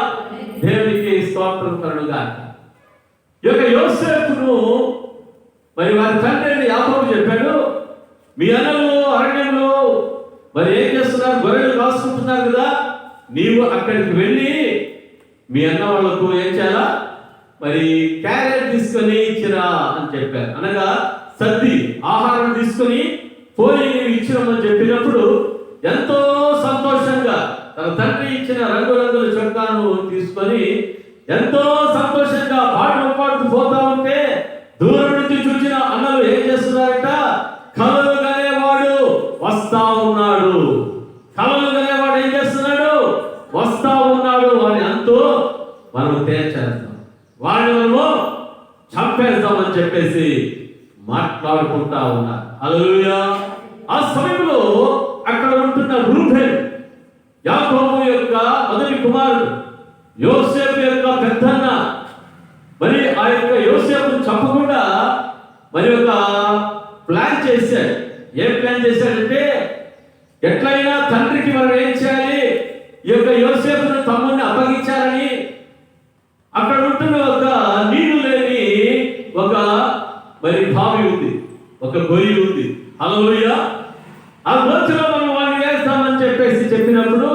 D: దేవునికి స్తోత్రం కలుగుగాక. ఈ యొక్క యోసేపును మరి వారి తండ్రి యాకోబు చెప్పాడు, మీ అన్నలు అరణ్యంలో మరి ఏం చేస్తున్నారు, గొర్రెలు కాసుకుంటున్నారు కదా, నీవు అక్కడికి వెళ్ళి మీ అన్న వాళ్ళకు ఏం చేయాలా, మరి క్యారెట్ తీసుకొని ఇచ్చిరా అని చెప్పారు. అనగా సర్ది ఆహారం తీసుకొని పోయి ఇచ్చిరమని చెప్పినప్పుడు ఎంతో సంతోషంగా తన తండ్రి ఇచ్చిన రంగురంగుల చొక్కాను తీసుకొని ఎంతో సంతోషంగా పాటలు పాడుతూ పోతా ఉంటే దూరం నుంచి చూసిన అన్నలు ఏం చేస్తున్నారంట, కలలు కనేవాడు వస్తా ఉన్నాడు, కలలు కనేవాడు ఏం చేస్తున్నాడు, వస్తా ఉన్నాడు అని అంటూ మనం తేల్చేస్తాం, వాడిని మనము చంపేస్తామని చెప్పేసి మాట్లాడుకుంటా ఉన్నారు. హల్లెలూయా. ఆ సమయంలో అక్కడ ఉంటున్న రూబేను యాకోబు యొక్క మొదటి కుమారుడు, యోసేపు యొక్క పెద్దన్న, మరి ఆ యొక్క యోసేపును చంపకుండా మరి ఒక ప్లాన్ చేశాడు. ఏం ప్లాన్ చేశాడంటే, ఎట్లయినా తండ్రికి మనం ఏం చేయాలి, ఈ యొక్క యోసేపును తమ్ముడిని అప్పగించాలని అక్కడ ఉంటున్న ఒక నీళ్లు లేని ఒక మరి బావి ఉంది, ఒక గొయ్యి ఉంది. హల్లెలూయా. ఆ గొంతులో మనం వాడిని వేస్తామని చెప్పేసి చెప్పినప్పుడు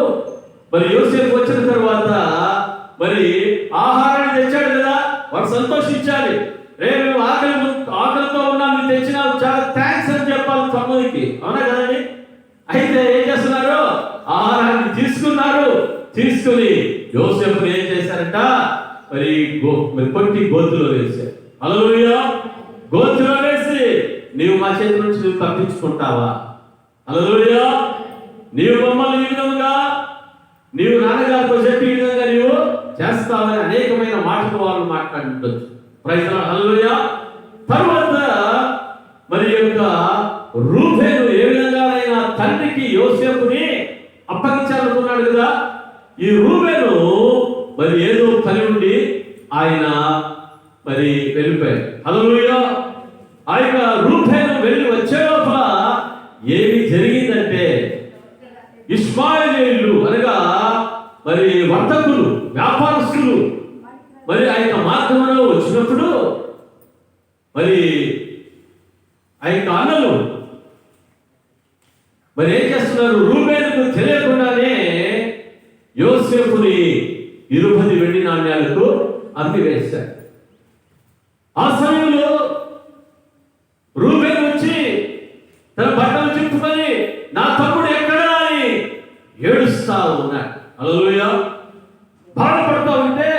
D: మరి యోసేపు వచ్చిన తర్వాత మరి ఆహారాన్ని తెచ్చాడు కదా, వాడు సంతోషించాలి. రేపు ఆకలితో ఉన్నాం, మీరు తెచ్చినావు, చాలా థ్యాంక్స్ అని చెప్పాలి తమ్ముడికి, అవునా కదండి. అయితే ఏం చేస్తున్నారు, ఆహారాన్ని తీసుకున్నారు. తీసుకుని యోసేపుని ఏం చేశారంట, మరి కొట్టి గోతులో వేశారు. హల్లెలూయా. గోతులో వేసి, నీవు మా చేతి నుంచి నువ్వు తప్పించుకుంటావా, హల్లెలూయా, నీవు మమ్మల్ని ఈ విధంగా నీవు నాన్నగారితో చెప్పి ఈ విధంగా నీవు చేస్తావని అనేకమైన మాటలు వాళ్ళు మాట్లాడుతుండొచ్చు. Praise the lord. హల్లెలూయా. తర్వాత మరి యొక్క రూబేను ఏ విధంగానైనా తండ్రికి యోసేపుని అప్పగించాలనుకున్నాడు కదా, ఈ రూబేను మరి ఏదో పని ఉండి ఆయన మరి వెళ్ళిపోయాడు. హల్లెలూయా. ఆ యొక్క రూబేను వెళ్ళి వచ్చే లోపల ఏమి జరిగిందంటే, ఇష్మాయేలీయులు అనగా మరి వర్తకులు, వ్యాపారస్తులు మరి ఆ యొక్క మార్గంలో వచ్చినప్పుడు మరి ఆ యొక్క అన్నలు మరి ఏం చేస్తున్నారు, రూబేనుకు తెలియకుండానే యోసేపుని 20 వెండి నాణ్యాలకు అమ్మి వేశారు. ఆ సమయంలో రూబేను వచ్చి తన బట్టలు చింపుకొని నా తమ్ముడు ఎక్కడా అని ఏడుస్తా ఉన్నాడు. హల్లెలూయా. బాధపడతా ఉంటే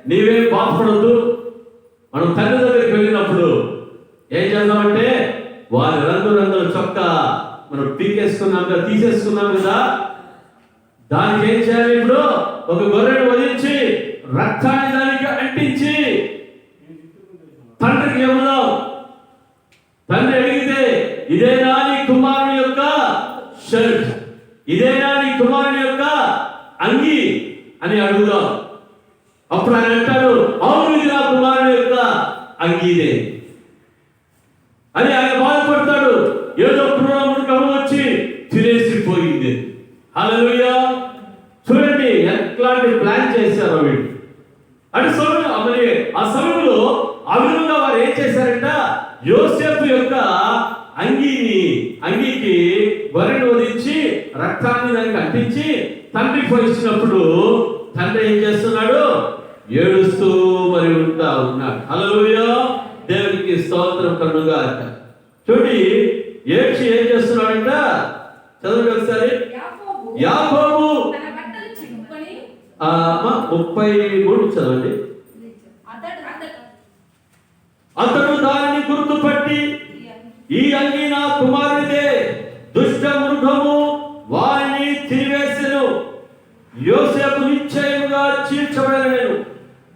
D: నీవేం బాధపడద్దు, మనం తండ్రి దగ్గరికి వెళ్ళినప్పుడు ఏం చేద్దామంటే వారి రంగుల చొక్కా మనం పీకేసుకున్నాం కదా, తీసేసుకున్నాం కదా, దానికి ఏం చేయాలి, ఇప్పుడు ఒక గొర్రెను వధించి రక్తాన్ని దానికి అంటించి తండ్రికి ఇవ్వదాం. తండ్రి అడిగితే ఇదేనా నీ కుమారుని యొక్క షర్ట్, ఇదేనా నీ కుమారుని యొక్క అంగి అని అడుగుదాం. అప్పుడు ఆయన అంటాడు, అవును ఇది నా కుమారుని యొక్క అంగీదే అని ఆయన బాధపడతాడు. ఏదో క్రూరమృగము వచ్చి తినేసిపోయింది. హల్లెలూయా. చూడండి ఎట్లాంటి ప్లాన్ చేశారో వీళ్ళు. అంటే మరి ఆ సమయంలో ఆ విధంగా వారు ఏం చేశారంట, యోసేపు యొక్క అంగీకి గొర్రెను వధించి రక్తాన్ని దానికి అంటించి తండ్రికి పోయించినప్పుడు తండ్రి ఏం చేస్తున్నాడు, ఏడుస్తూ మరి ఉంటా ఉన్నాడు. హల్లెలూయా. దేవునికి స్తోత్రం కలుగుగాక. చూడండి ఏడ్చి ఏం చేస్తున్నాడంట, చదవండి ఒకసారి. యాకోబు 33 చదవండి. అతడు దానిని గుర్తుపట్టి, ఈ అంగి నా కుమారుడిదే, దుష్ట మృగము వారిని తినివేసెను, యోసేపు నిశ్చయముగా చీల్చబడెను.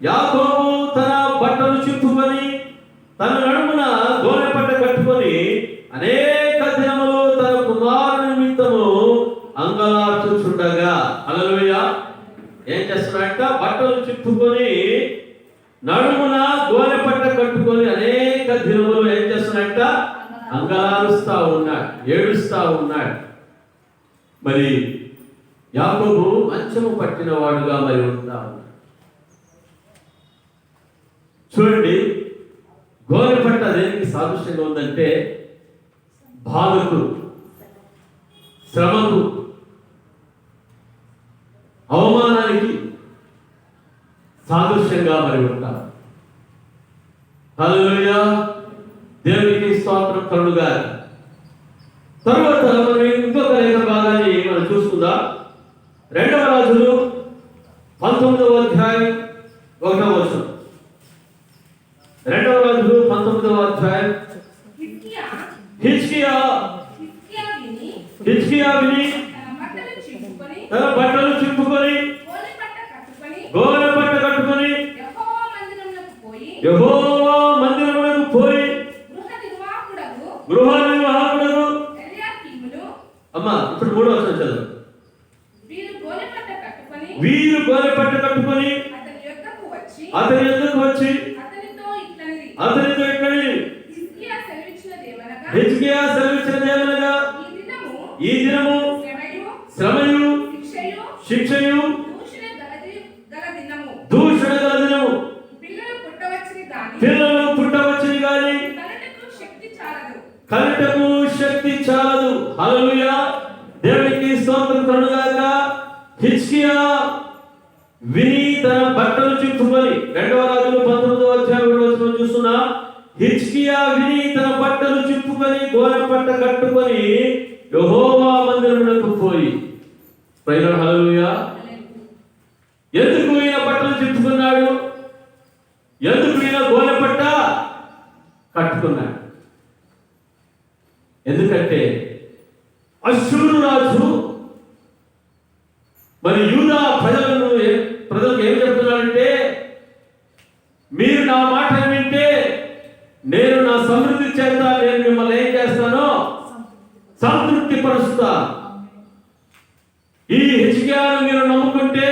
D: యాకోబు తన బట్టలు చింపుకొని తన నడుమున గోనెపట్ట కట్టుకొని అనేక దినములు తన కుమారుని నిమిత్తము అంగలార్చుచుండగా. హల్లెలూయా. ఏం చేస్తున్నాడంట, బట్టలు చింపుకొని నడుమున గోనెపట్ట కట్టుకొని అనేక దినములు ఏం చేస్తున్నాడంట, అంగలారుస్తా ఉన్నాడు, ఏడుస్తా ఉన్నాడు. మరి యాకోబు మంచము పట్టిన వాడుగా మరి ఉంటా ఉన్నాడు. చూడండి గోనెపట్ట దేనికి సాదృశ్యంగా ఉందంటే, బాధకు, శ్రమకు, అవమానానికి, సాదృశ్యంగా మరి ఉంటారు. హల్లెలూయా, దేవునికి స్తోత్రం కలుగుగాక. తరువాత మనం ఇంకొక లేఖ భాగాన్ని మనం చూసుకుందాం. 2వ రాజులు 19వ అధ్యాయం 1వ వచనం. 2వ రాజులు 19వ అధ్యాయం. హిజ్కియా విని తన బట్టలు చింపుకొని గోనె పట్ట కట్టుకొని యెహోవా మందిరమునకు పోయి గృహ నిర్వాహకుడు అమ్మా ఇప్పుడు 3వ వచనం చదువు. వీరు గోనె పట్ట కట్టుకొని అతని యొద్దకు వచ్చి అతనితో ఇట్లని హిజ్కియా సెలవిచ్చినదేమనగా ఈ దినము శ్రమయు శిక్షయు దూషణ గల దినము. పిల్లలు పుట్టవచ్చుని గాని కనుటకు శక్తి చాలదు. హల్లెలూయా, దేవునికి స్తోత్రం కలుగుగాక. హిజ్కియా విని తన బట్టలు చింపుకొని 2వ రాజులు 19వ అధ్యాయం 1వ వచనం చూస్తున్నా. హిజ్కియా విని తన బట్టలు చింపుకొని గోనె పట్ట కట్టుకొని యెహోవా మందిరమునకు పోయి. ప్రైజ్ లార్డ్, హల్లెలూయా. ఎందుకు ఈయన బట్టలు చింపుకున్నాడు? ఎందుకు ఈయన గోనె పట్ట కట్టుకున్నాడు? ఎందుకంటే అష్షూరు రాజు మరి యూదా ప్రజలకు ఏం చెప్తున్నాడంటే, మీరు నా మాట వింటే నేను నా సమృద్ధి చేత నేను మిమ్మల్ని ఏం చేస్తానో సంతృప్తి పరుస్తా. ఈ హిజ్కియాను మీరు నమ్ముకుంటే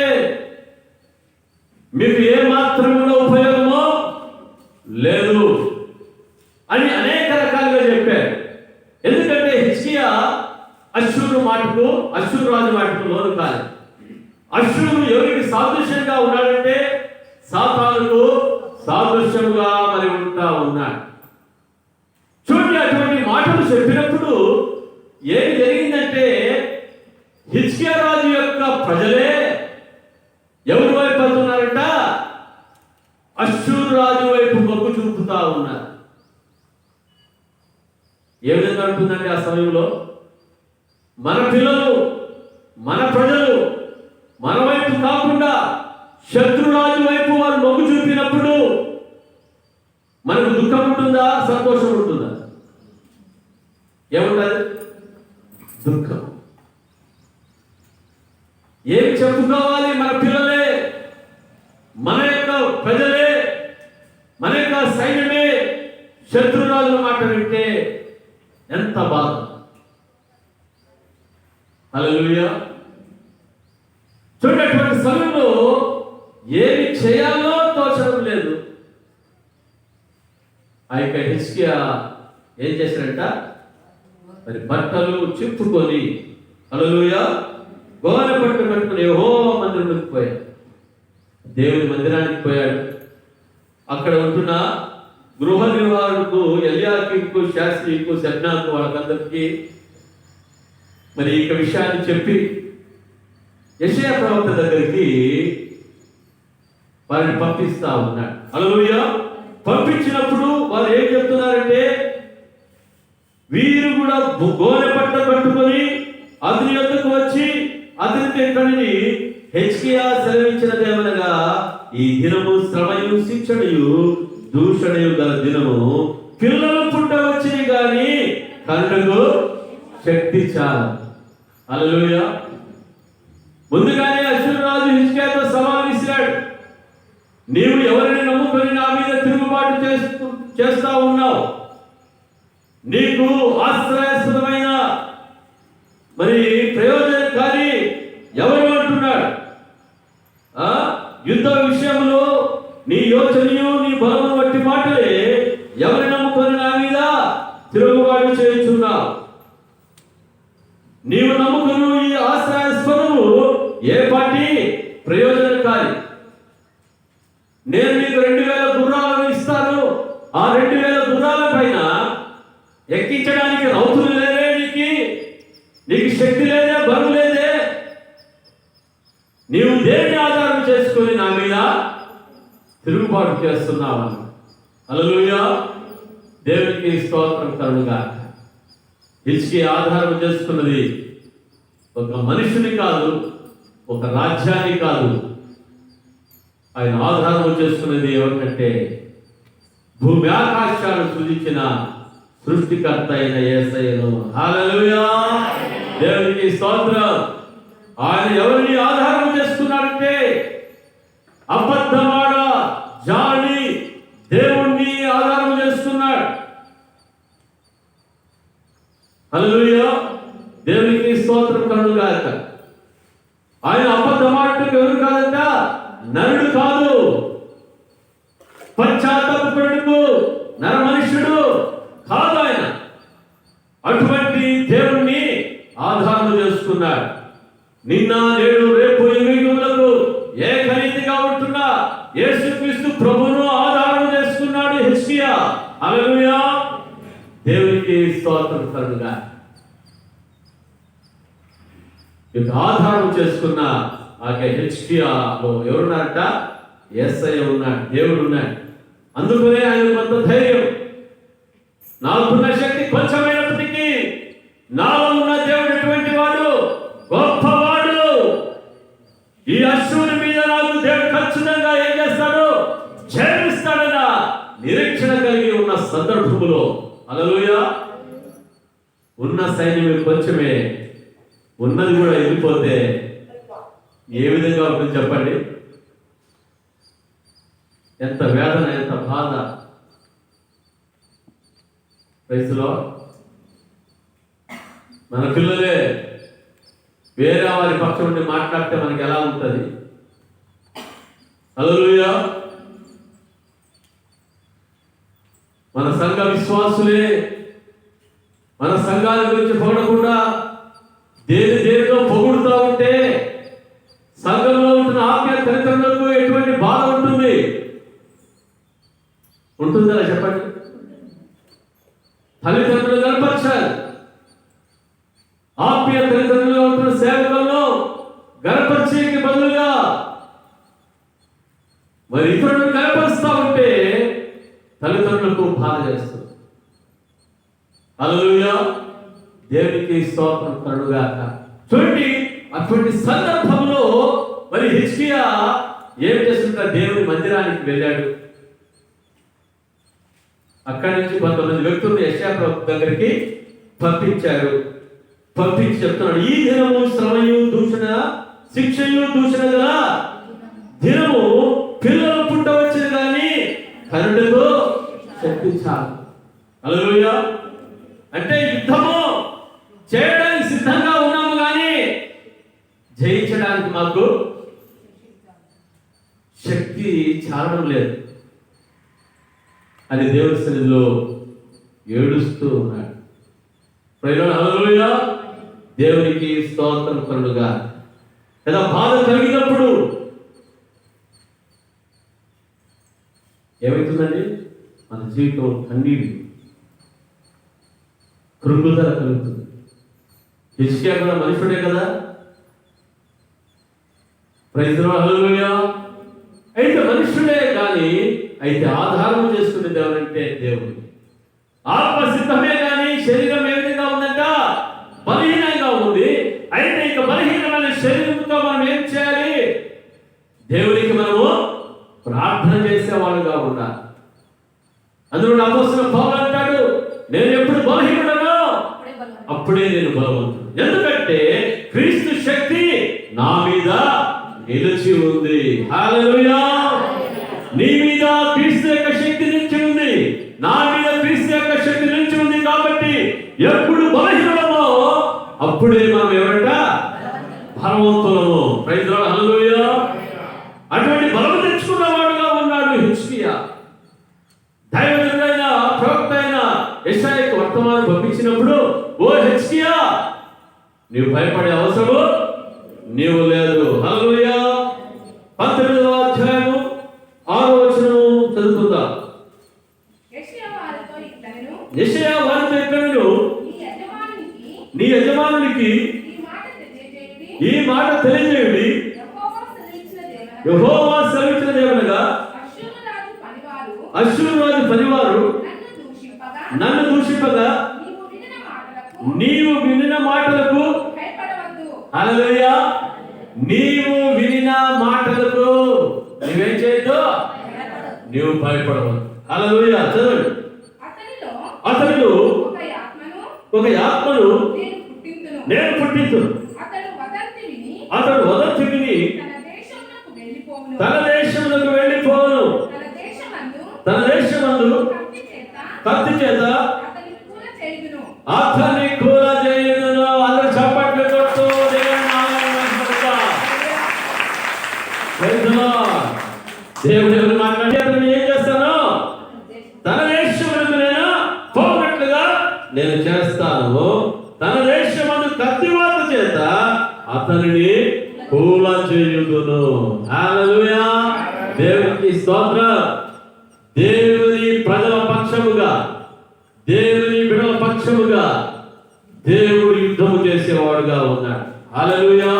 D: మీకు ఏ మాత్రములో ఉపయోగమో లేదు అని అనేక రకాలుగా చెప్పారు. ఎందుకంటే హిజ్కియా అష్షూరు రాజు మాటకు లోను కాదు. అష్షూరు ఎవరికి సాదృశ్యంగా ఉన్నాడంటే సాతానుకు సాదృశ్యంగా మరి ఉంటా ఉన్నాడు. చూడండి, అటువంటి మాటలు చెప్పినప్పుడు ఏమి జరిగిందంటే హిజ్కియా రాజు యొక్క ప్రజలే ఎవరి వైపు వెళ్తున్నారంట? అష్షూరు రాజు వైపు మొగ్గు చూపుతా ఉన్నారు. ఏ విధంగా ఉంటుందంటే ఆ సమయంలో మన పిల్లలు మన ప్రజలు మన వైపు కాకుండా శత్రురాజు వైపు వారు మొగ్గు చూపినప్పుడు మనకు దుఃఖం ఉంటుందా, సంతోషం ఉంటుందా? ఏముంటుంది? దుఃఖం. ఏమి చెప్పుకోవాలి? మన పిల్లలే, మన యొక్క ప్రజలే, మన యొక్క సైన్యమే శత్రురాజుల మాట వింటే ఎంత బాధ. హల్లెలూయా. చూడటువంటి సమయంలో ఏమి చేయాలో తోచడం లేదు. ఆ యొక్క హిజ్కియా ఏం చేశాడంట? మరి బట్టలు చింపుకొని హల్లెలూయా గోనె పట్టు కట్టుకుని యెహోవా మందిరానికి పోయాడు. దేవుని మందిరానికి పోయాడు. అక్కడ ఉంటున్న గృహ నిర్వాహకులకు ఎల్యాకీముకు, శాస్త్రికి, శబ్నాకు వాళ్ళకందరికీ మరి ఈ విషయాన్ని చెప్పి యెషయా ప్రవక్త దగ్గరికి వారిని పంపిస్తా ఉన్నాడు. హల్లెలూయా. పంపించినప్పుడు వారు ఏం చెప్తున్నారంటే, వీరు కూడా గోనె పట్ట కట్టుకొని అతని యొద్దకు వచ్చి అతనితో ఇక్కడిని హిజ్కియా సెలవిచ్చినదేమనగా ఈ దినము శ్రమయు శిక్షణయు దూషణయు గల దినము. పిల్లలు పుట్టవచ్చిని గాని కనుటకు శక్తి చాలు. హల్లెలూయా. ముందుగానే అష్షూరు రాజు హిజ్కియాతో సవాలు విసిరాడు. నీవు ఎవరిని నమ్ముకొని నా మీద తిరుగుబాటు చేస్తా ఉన్నావు? నీకు ఆశ్రయాస్పదమైన మరి ప్రయోజనకారి ఎవరు అంటున్నాడు? యుద్ధ విషయంలో నీ యోచనయు నీ బలము వంటి మాటలే ఎవరిని నమ్ముకొని నా మీద తిరుగుబాటు చేయుచున్నావు? నీవు నమ్ముకును ఈ ఆశ్రయాస్పదము ఏ పార్టీ ప్రయోజనకారి? నేను నీకు 2000 గుర్రాలను ఇస్తాను. ఆ 2000 గుర్రాల పైన ఎక్కించడానికి రౌతులు లేదే, నీకు శక్తి లేదే, బరువు లేదే. నీవు దేన్ని ఆధారం చేసుకొని నా మీద తిరుగుబాటు చేస్తున్నావని. హల్లెలూయా, దేవునికి స్తోత్రం కలుగుగాక. హిజ్కియా ఆధారం చేసుకున్నది ఒక మనిషిని కాదు, ఒక రాజ్యాన్ని కాదు. ఆయన ఆధారం చేసుకున్నది ఎవరికంటే భూమి ఆకాశాలు సృజించిన సృష్టికర్త అయిన యేసయ్యను. హల్లెలూయా, దేవునికి స్తోత్రం. ఆయన ఎవరిని ఆధారం చేసుకున్నాడంటే అబద్ధమాడ జాలి దేవుణ్ణి ఆధారం చేసుకున్నాడు. హల్లెలూయా, దేవునికి స్తోత్రం కలుగుగాక. ఆయన అబద్ధమాడటం ఎవరు కాదంట, నరుడు కాదు, పశ్చాత్తాపపడుటకు నర మనుష్యుడు కాదు. ఆయన అటువంటి దేవుణ్ణి ఆధారం చేసుకున్నాడు. నిన్న నేడు రేపు యుగములకు ఏకరీతిగా ఉంటున్న యేసుక్రీస్తు ప్రభువును ఆధారం చేసుకున్నాడు హిజ్కియా. హల్లెలూయా, దేవునికి స్తోత్రం కలుగుగాక. ఇక ఆధారం చేసుకున్న ఆ హిజ్కియాలో ఎవరున్నారట, యేసయ్య ఉన్నాడు, దేవుడు ఉన్నాడు. అందుకనే ఆయన కొంత ధైర్యం, నాకున్న శక్తి కొంచెమైనప్పటికీ నాలో ఉన్న దేవుడు ఎటువంటి వాడు, గొప్పవాడు. ఈ అశ్వుని మీద నాకు దేవుడు ఖచ్చితంగా ఏం చేస్తాడు, జయమిస్తాడన్న నిరీక్షణ కలిగి ఉన్న సందర్భంలో, హల్లెలూయా, ఉన్న సైన్యం కొంచెమే, ఉన్నది కూడా వెళ్ళిపోతే ఏ విధంగా ఉంటుంది చెప్పండి? ఎంత వేదన, ఎంత బాధ. వయసులో మన పిల్లలే వేరే వారి పక్షం నుండి మాట్లాడితే మనకి ఎలా ఉంటుంది? హల్లెలూయా, మన సంఘ విశ్వాసులే మన సంఘాల గురించి పొగడకుండా దేనిలో పొగుడుతూ ఉంటే సంఘంలో ఉంటున్న ఆత్మీయ తల్లిదండ్రులకు ఎటువంటి బాధ ఉంటుంది? ఉంటుందా చెప్పండి? తల్లిదండ్రులు గర్పరచాలి. ఆత్మీయ తల్లిదండ్రులుగా ఉంటున్న సేవకులను గర్పరిచేకి బదులుగా మరి ఇతరులను గర్పరుస్తూ ఉంటే తల్లిదండ్రులకు బాధ చేస్తుంది. హల్లెలూయా, దేవునికి స్తోత్రం కలుగుగాక. చూడండి, అటువంటి సందర్భంలో మరి హిజ్కియా ఏం చేస్తుంటారు? దేవుని మందిరానికి వెళ్ళాడు. అక్కడి నుంచి కొంతమంది వ్యక్తులను యెషయా ప్రవక్త దగ్గరికి పంపించారు. పంపించి చెప్తున్నాడు, ఈ దినము శ్రమయు దూషణ శిక్షయు దూషణ గల దినము, పిల్లలు పుట్టవచ్చును కానీ కరుణకు శక్తి చాలు. హల్లెలూయా, అంటే యుద్ధము చేయడానికి సిద్ధంగా ఉన్నాము కానీ జయించడానికి మాకు శక్తి చాలడం లేదు అని దేవుని సన్నిధిలో ఏడుస్తూ ఉన్నాడు. హల్లెలూయా, దేవునికి స్తోత్రం కలుగుగా. లేదా బాధ కలిగినప్పుడు ఏమవుతుందండి? మన జీవితం కన్నీరు, కృంగుదల కలుగుతుంది. హిజ్కియా కూడా మనుషుడే కదా. ప్రైజ్ ది లార్డ్, హల్లెలూయా. అయితే మనుషుడే కానీ అయితే ఆధారం చేసుకునే దేవుడు అంటే దేవుడు. ఆత్మ సిద్ధమే కానీ శరీరం ఏ విధంగా ఉందంట? బలహీనంగా ఉంది. అయితే ఇక బలహీనమైన శరీరంతో మనం ఏం చేయాలి? దేవునికి మనము ప్రార్థన చేసేవాళ్ళుగా ఉండాలి. అందులో అపోస్తలుడు పౌలు అంటాడు, నేను ఎప్పుడు బలహీనుడనో అప్పుడే నేను బలవంతుడు. ఎందుకంటే క్రీస్తు శక్తి నా మీద నిలిచి ఉంది. హల్లెలూయా, నీ మీద క్రీస్తు యొక్క శక్తి నిలిచి ఉంది, నా మీద క్రీస్తు యొక్క శక్తి నిలిచి ఉంది. కాబట్టి ఎప్పుడు బలహీనులమో అప్పుడే మనం ఎవరంట? బలవంతులము. ప్రైజ్ ది లార్డ్, హల్లెలూయా. అటువంటి బలము తెచ్చుకున్న వాడుగా ఉన్నాడు హిజ్కియా. దైవజనుడైన ప్రవక్త అయిన యెషయాకు వర్తమానం పంపించినప్పుడు, ఓ హిజ్కియా, నీవు భయపడే అవసరము నీవు లేదు. హల్లెలూయా. 19వ అధ్యాయము 6వ వచనం చదువుకుందాం.
C: యెషయా వారితో ఇట్లనెను,
D: యెషయా వారితో ఇట్లనెను, నీ యజమానునికి ఈ మాట తెలియజేయుడి. యెహోవా సెలవిచ్చినదేమనగా నీవు వినిన మాటలకు నీవేం చేయొద్దు, నీవు భయపడవద్దు. హల్లెలూయా. చదవండి. అతనిలో ఒక ఆత్మను నేను పుట్టించును. అతడు వదంతి విని తన దేశములకు వెళ్ళిపోవును. తన దేశమందు కత్తి చేత అతని కూల చేయుదును. అందరూ చప్పట్లు కొట్టు. దేవుని నామమున మహిమ. Praise the lord. దేవుడు మాట్లాడి అతను ఏం చేస్తాను, తన దేశములకు నేను పోనట్లుగా నేను చేస్తాను. తన దేశమందు కత్తివాత చేత అతనిని కూల చేయుదును. హల్లెలూయా. దేవునికి స్తోత్రం. దేవుని ప్రజల పక్షముగా, దేవుని బిడ్డల పక్షముగా దేవుడు యుద్ధము చేసేవాడుగా ఉన్నాడు. హల్లెలూయా.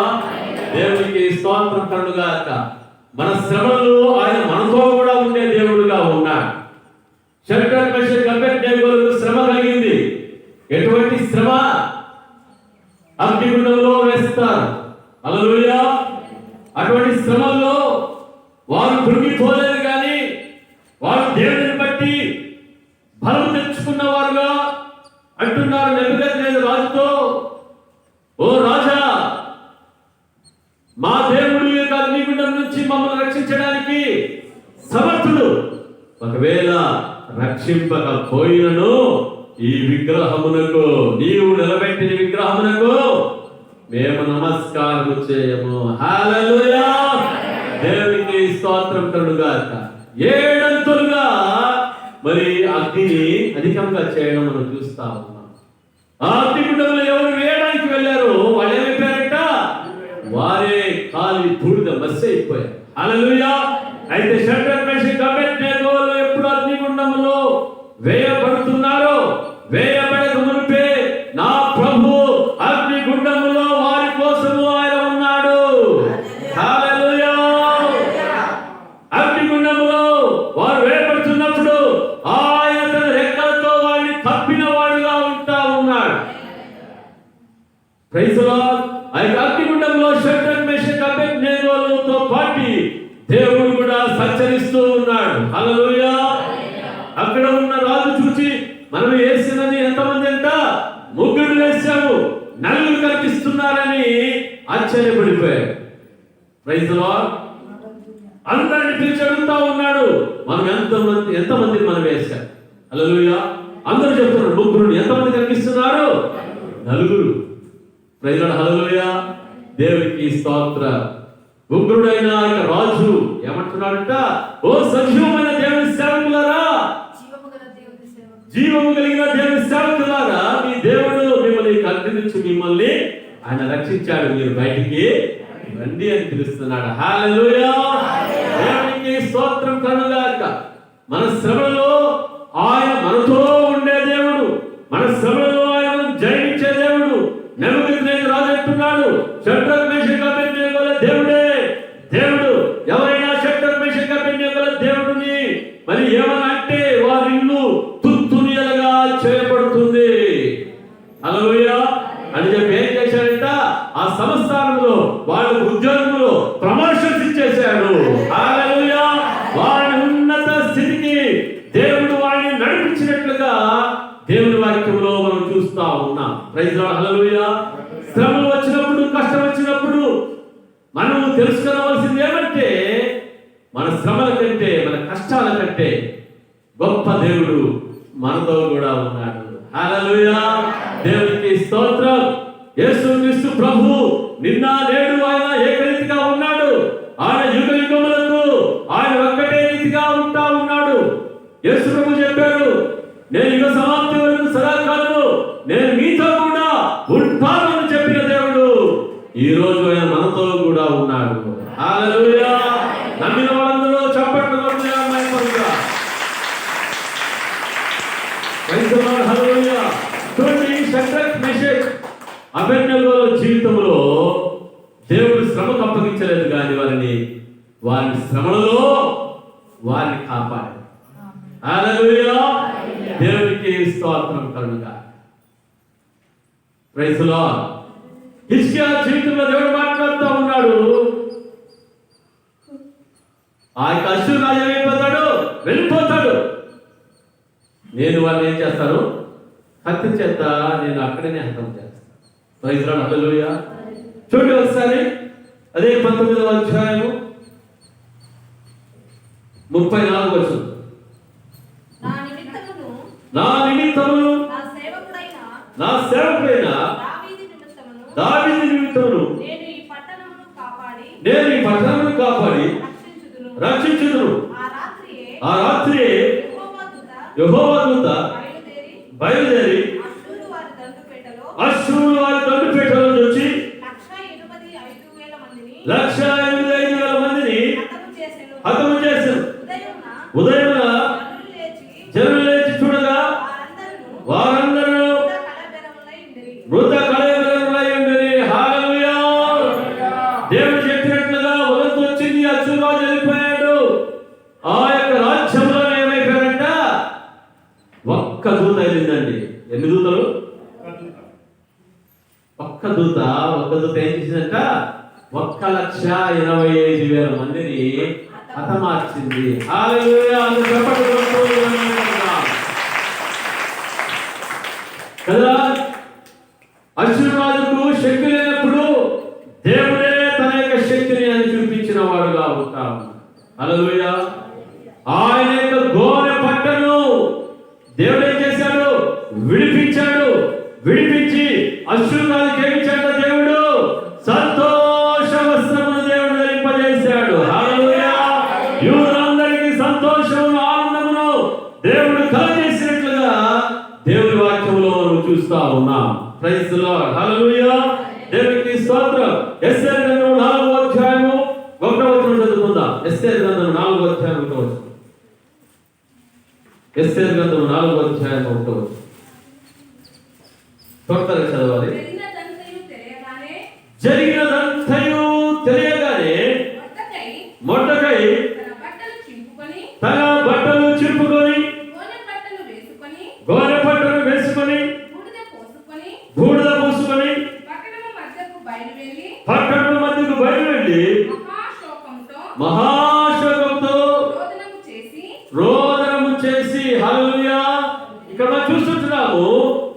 D: దేవునికి స్తోత్రం కలుగుగాక. మన శ్రమలు ఆయన మనతో కూడా ఉండే దేవుడుగా ఉన్నాడు. షడ్రక్ మెషక్ అబేద్నెగోలకు శ్రమ కలిగింది. ఎటువంటి శ్రమ? అగ్నిగుండంలో వేస్తారు. హల్లెలూయా. అటువంటి శ్రమల్లో వారు కృంగిపోలేదు, కానీ వారు దేవుడిని బట్టి బలం తెచ్చుకున్న వారుగా అంటున్నారు నెబుకద్నెజరు రాజుతో, ఓ రాజా, మా దేవుడు యొక్క అగ్నిగుండం నుంచి మమ్మల్ని రక్షించడానికి సమర్థుడు. ఒకవేళ రక్షింపకపోయినను ఈ విగ్రహమునకు, నీవు నిలబెట్టిన విగ్రహమునకు మేము నమస్కారము చేయము. హల్లెలూయా. దేవునికి స్తోత్రం కలుగుగాక. ఏడంతులుగా మరి అగ్నిని అధికంగా చేయడం మనం చూస్తా ఉన్నాం. ఆ అగ్నిగుండంలో ఎవరు వేయడానికి వెళ్ళారు, వాళ్ళు ఏమైపోయారట, వారే కాలి బూడిద మసి అయిపోయారు. హల్లెలూయా. అయితే షడ్రక్ మెషక్ అబేద్నెగోలు ఎప్పుడు అగ్నిగుండంలో వేయబడుతున్నారో, వేయబడక మునిపే నా ప్రభు అగ్నిగుండములో వారి కోసము ఆయన ఉన్నాడు. హల్లెలూయా. అగ్నిగుండములో వారు వేయబడుతున్నప్పుడు ఆయన తన రెక్కలతో వారిని కప్పిన వాడుగా ఉంటా ఉన్నాడు. Praise the Lord. ఆ అగ్నిగుండంలో షడ్రక్ మెషక్ అబేద్నెగోలతో పాటు దేవుడు కూడా సంచరిస్తూ ఉన్నాడు. హల్లెలూయా. అక్కడ ఉన్న రాజు చూసి మనం వేసినది ఎంతమంది అంట, ముగ్గురు వేసాము, నలుగురు కనిపిస్తున్నారని ఆశ్చర్యపడిపోయారు. Praise the lord. అందరిని పిలిచి అడుగుతా ఉన్నాడు, మనం ఎంతమంది మనం వేశాం. హల్లెలూయా. అందరూ చెప్తున్నారు ముగ్గురు. ఎంతమంది కనిపిస్తున్నారు? నలుగురు. Praise the lord. హల్లెలూయా. దేవునికి స్తోత్రం. ఉగ్రుడైన రాజు ఏమంటున్నాడంట, ఓ సజీవమైన దేవుని సేవకులారా, జీవము కలిగిన దేవుని సేవకులారా, మీ దేవుడు మిమ్మల్ని కల్పించి మిమ్మల్ని ఆయన రక్షించాడు, మీరు బయటికి రండి అని పిలుస్తున్నాడు. హల్లెలూయా. దేవునికి స్తోత్రం కలుగుగాక. మన శ్రమలో ఆయన మనతో ఉండే దేవుడు, మన శ్రమలో ఆయన జయించే దేవుడు. నెబుకద్నెజరు రాజు అంటున్నాడు, షడ్రక్ మెషక్ అబేద్నెగోల దేవుడే దేవుడు. ఎవరైనా షడ్రక్ మెషక్ అబేద్నెగోల దేవుడిని మరి ఏమన్నా అంటే వారి ఇల్లు తుత్తునియలుగా చేయబడుతుంది. హల్లెలూయా అని చెప్పి ఏం చేశాడంట, ఆ సంస్థానంలో వాళ్ళ ఉద్యోగంలో ప్రమోషన్స్ ఇచ్చేశాడు. హల్లెలూయా. వారి ఉన్నత స్థితికి దేవుడు వారిని నడిపించినట్లుగా దేవుని వాక్యంలో మనం చూస్తా ఉన్నాం. Praise the lord. హల్లెలూయా. శ్రమలు వచ్చినప్పుడు, కష్టం వచ్చినప్పుడు మనం తెలుసుకోవాల్సింది ఏమంటే, మన శ్రమల కంటే, మన కష్టాల కంటే గొప్ప దేవుడు మనతో కూడా ఉన్నాడు. హల్లెలూయా. దేవునికి స్తోత్రం. యేసుక్రీస్తు ప్రభు నిన్న నేడు ఆయన ఏకరీతిగా ఉన్నాడు. ఆయన యుగ యుగములకు ఆయన ఒక్కటే రీతిగా ఉంటా ఉన్నాడు. యేసు ప్రభు చెప్పారు, నేను యుగ సమాప్తి వరకు సదాకాలము నేను మీతో కూడా ఉంటానని చెప్పిన దేవుడు ఈ రోజు ఆయన మనతో కూడా ఉన్నాడు. హల్లెలూయా. నమ్మిన వాళ్ళందరూ చప్పట్లు కొట్టి మహిమపరుగా. Praise the lord. హల్లెలూయా. చూడండి, షడ్రక్ మెషక్ అబేద్నెగోల జీవితంలో దేవుడు శ్రమకు అప్పగించలేదు, కానీ వారి శ్రమలలో వారిని కాపాడాడు. హల్లెలూయా. దేవునికి స్తోత్రం కలుగుగాక. Praise the lord. హిజ్కియా జీవితంలో దేవుడు మాట్లాడుతూ ఉన్నాడు, ఆ యొక్క అశ్షూరు రాజు ఏమైపోతాడు? వెళ్ళిపోతాడు. నేను వాళ్ళని ఏం చేస్తాను? హత్య చేత నేను అక్కడనే హతం చేస్తాను. Praise lord, hallelujah. చూడండి ఒకసారి అదే 19వ అధ్యాయము 34వ వచనం.
C: నా నిమిత్తమును
D: నా సేవకుడైన
C: నా సేవకుడైన
D: దావీదు నిమిత్తమును
C: నేను ఈ పట్టణమును
D: కాపాడి రక్షించుదును. ఆ రాత్రియే యెహోవా దూత బయలుదేరి అశ్షూరు వారి దండుపేటలో నుంచి 185,000 మందిని హతము చేశాను. ఉదయమున జనులు లేచి చూడగా వారందరూ మృత కళేబరములై ఉండిరి. హల్లెలూయా. దేవుడు చెప్పినట్లుగా ఉదయం వచ్చింది, అశ్షూరు రాజు వెళ్ళిపోయాడు. ఆ యొక్క రాజ్యంలో ఏమైపోయారంట? ఒక్క దూత వెళ్ళిందండి. ఎన్ని దూతలు? ఒక్క దూత ఏం చేసిందంట? 1,25,000 మందిని హతమార్చింది. హల్లెలూయా. కదా, అశ్షూరు రాజుకు శక్తి లేనప్పుడు దేవుడే తన యొక్క శక్తిని అని చూపించిన వాడుగా ఉంటాం. హల్లెలూయా. ఆయన యొక్క గోనె పట్టను దేవుడు ఏం చేశాడు? విడిపించి అశ్షూరు రాజుకి ఏమిచ్చాడు? దేవుడు సంతోష వస్త్రమును దేవుడు ధరింపజేశాడు. హల్లెలూయా. యూదులందరికీ సంతోషమును ఆనందమును దేవుడు కలగజేసినట్లుగా దేవుని వాక్యములో మనం చూస్తా ఉన్నాం. Praise the lord, hallelujah. దేవునికి స్తోత్రం. ఎస్తేరు గ్రంథం 4వ అధ్యాయము 1వ వచనం చదువుకుందాం. ఎస్తేరు గ్రంథం 4వ అధ్యాయం 1వ వచనం. ఎస్తేరు గ్రంథం 4వ అధ్యాయం 1వ వచనం. త్వరగా చదవాలి. జరిగినదంతయు తెలియగానే మొర్దెకై తన బట్టలు చింపుకొని గోనె పట్టను వేసుకొని బూడిద పోసుకొని పట్టణము మధ్యకు బయలువెళ్ళి మహాశోకంతో రోదనము చేసి. హల్లెలూయా. ఇక్కడ మనం చూస్తున్నాము,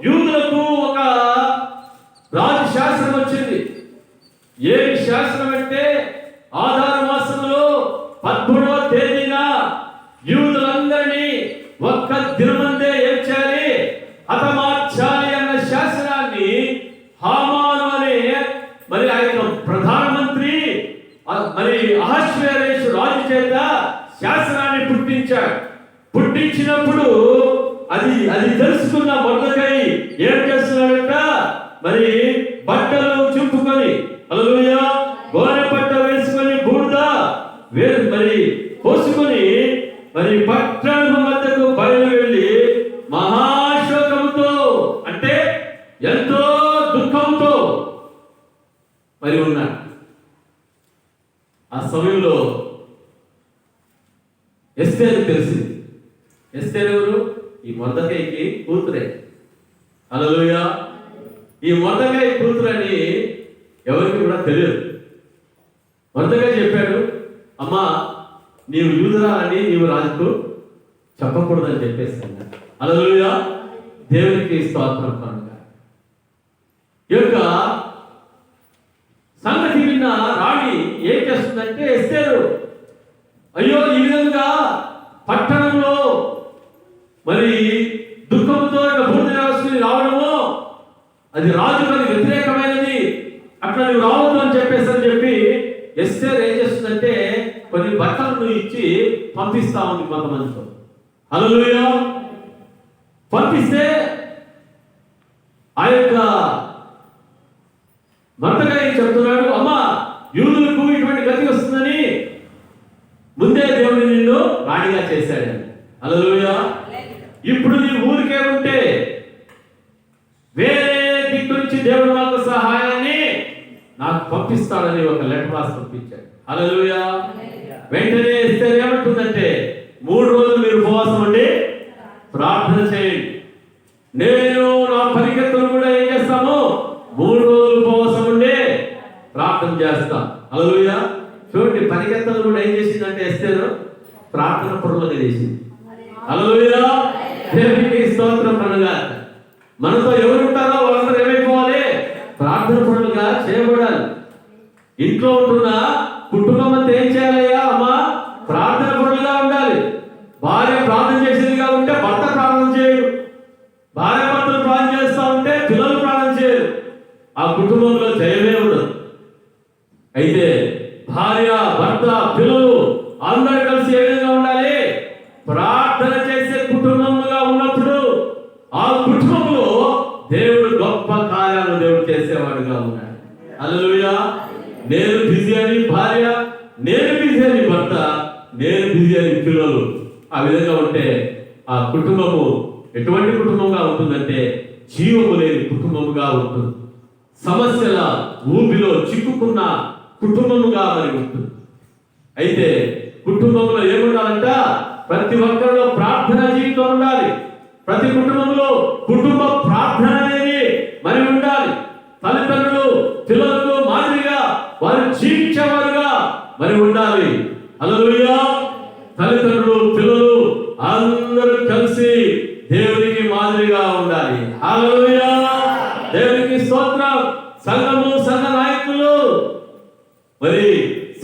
D: యూదులకు ఒక రాజు శాసనం వచ్చింది. ఏమి శాసనం అంటే, ఆధార మాసంలో 13వ తేదీన యూదులందరినీ ఒక్క దినమందే ఏం చేయాలి? హతమార్చాలి అన్న శాసనాన్ని హామాను అనే మరి ఆ యొక్క ప్రధానమంత్రి మరి అహష్వేరోషు రాజు చేత శాసనాన్ని పుట్టించినప్పుడు అది తెలుసుకున్న మొర్దెకై ఏం చేస్తున్నాడంట? మరి బట్టలు చింపుకొని, హల్లెలూయా, గోనె పట్ట వేసుకొని బూడిద మరి పోసుకొని మరి పట్టణము మధ్యకు బయలు వెళ్ళి మహాశోకంతో, అంటే ఎంతో దుఃఖంతో మరి ఉన్నాడు. ఆ సమయంలో ఎస్తేరు తెలిసింది. ఎస్తేరు ఎవరు? ఈ మొర్దెకైకి కూతురే. హల్లెలూయా. ఈ మొర్దెకై కూతురని ఎవరికి కూడా తెలియదు. మొర్దెకై చెప్పాడు, అమ్మా నీవు యూదురాలని నీవు రాజుకు చెప్పకూడదని చెప్పేసాను. హల్లెలూయా. దేవునికి స్తోత్రం కనుక ఈ యొక్క సంగతి విన్న రాణి ఏం చేస్తుందంటే, ఎస్తేరు అయ్యో ఈ విధంగా పట్టణంలో మరి దుఃఖంతో బూడిద వేసుకుని రావడము అది రాజుకు అది వ్యతిరేకమైనది, అట్లా నువ్వు రావద్దు అని చెప్పి ఎస్తేరు ఏం చేస్తుందంటే కొన్ని బట్టలను ఇచ్చి పంపిస్తా ఉంది కొంతమందితో. హల్లెలూయా. పంపిస్తే ఆ యొక్క మొర్దెకై చెప్తున్నాడు, అమ్మా యూదులకు ఇటువంటి గతి వస్తుందని ముందే దేవుడు నిన్ను రాణిగా చేశాడని. హల్లెలూయా. ఇప్పుడు నీ ఊరికే ఉంటే వేరే దిక్కు నుంచి దేవుడు నాకు సహాయాన్ని నాకు పంపిస్తాడని ఒక లెటర్ రాసి పంపించాడు. హల్లెలూయా. వెంటనే ఎస్తేరు ఏమంటుందంటే, 3 రోజులు మీరు ఉపవాసం ఉండి ప్రార్థన చేయండి. నేను నా పరిగెత్తులు కూడా ఏం చేస్తాము? 3 రోజులు ఉపవాసం ఉండి ప్రార్థన చేస్తాం. హల్లెలూయా. చూడండి, పనికెత్తలు కూడా ఏం చేసిందంటే ఎస్తేరు ప్రార్థన పరులుగా చేసింది. హల్లెలూయా, దేవునికి స్తోత్రం. పనుగా మనతో ఎవరు ఉంటారో వాళ్ళందరూ ఏమైపోవాలి? ప్రార్థన పరులుగా చేయబడాలి. ఇంట్లో ఉంటున్న కుటుంబం అంతా ఏం చేయాలయ్యా? అమ్మా, ప్రార్థన పరులుగా ఉండాలి. భార్య ప్రార్థన చేసేదిగా ఉంటే భర్త ప్రార్థన చేయడు. భార్య భర్తలు ప్రార్థన చేస్తూ ఉంటే పిల్లలు ప్రార్థన చేయరు. ఆ కుటుంబంలో జయమే ఉండదు. అయితే భార్య, భర్త, పిల్లలు అందరూ కలిసి ఏ విధంగా ఉండాలి? ప్రార్థన చేసే కుటుంబముగా ఉన్నప్పుడు ఆ కుటుంబంలో దేవుడు గొప్ప కార్యాలు దేవుడు చేసేవాడుగా ఉన్నాడు. హల్లెలూయా. నేను బిజీ అని భార్య, నేను బిజీ అని భర్త, నేను బిజీ అని పిల్లలు ఆ విధంగా ఉంటే ఆ కుటుంబము ఎటువంటి కుటుంబంగా ఉంటుందంటే జీవము లేని కుటుంబముగా ఉంటుంది. సమస్యల ఊబిలో చిక్కుకున్న కుటుంబముగా మరి ఉంటుంది. అయితే కుటుంబంలో ఏముండాలంట? ప్రతి ఒక్కరిలో ప్రార్థన జీవితం ఉండాలి. ప్రతి కుటుంబంలో కుటుంబ ప్రార్థన అనేది మరి ఉండాలి. తల్లిదండ్రులు పిల్లలకు మాదిరిగా వారు జీవించేవారుగా మరి ఉండాలి. హల్లెలూయా. తల్లిదండ్రులు పిల్లలు అందరూ కలిసి దేవునికి మాదిరిగా ఉండాలి. హల్లెలూయా, దేవునికి స్తోత్రం. సంఘము, సంఘ నాయకులు మరి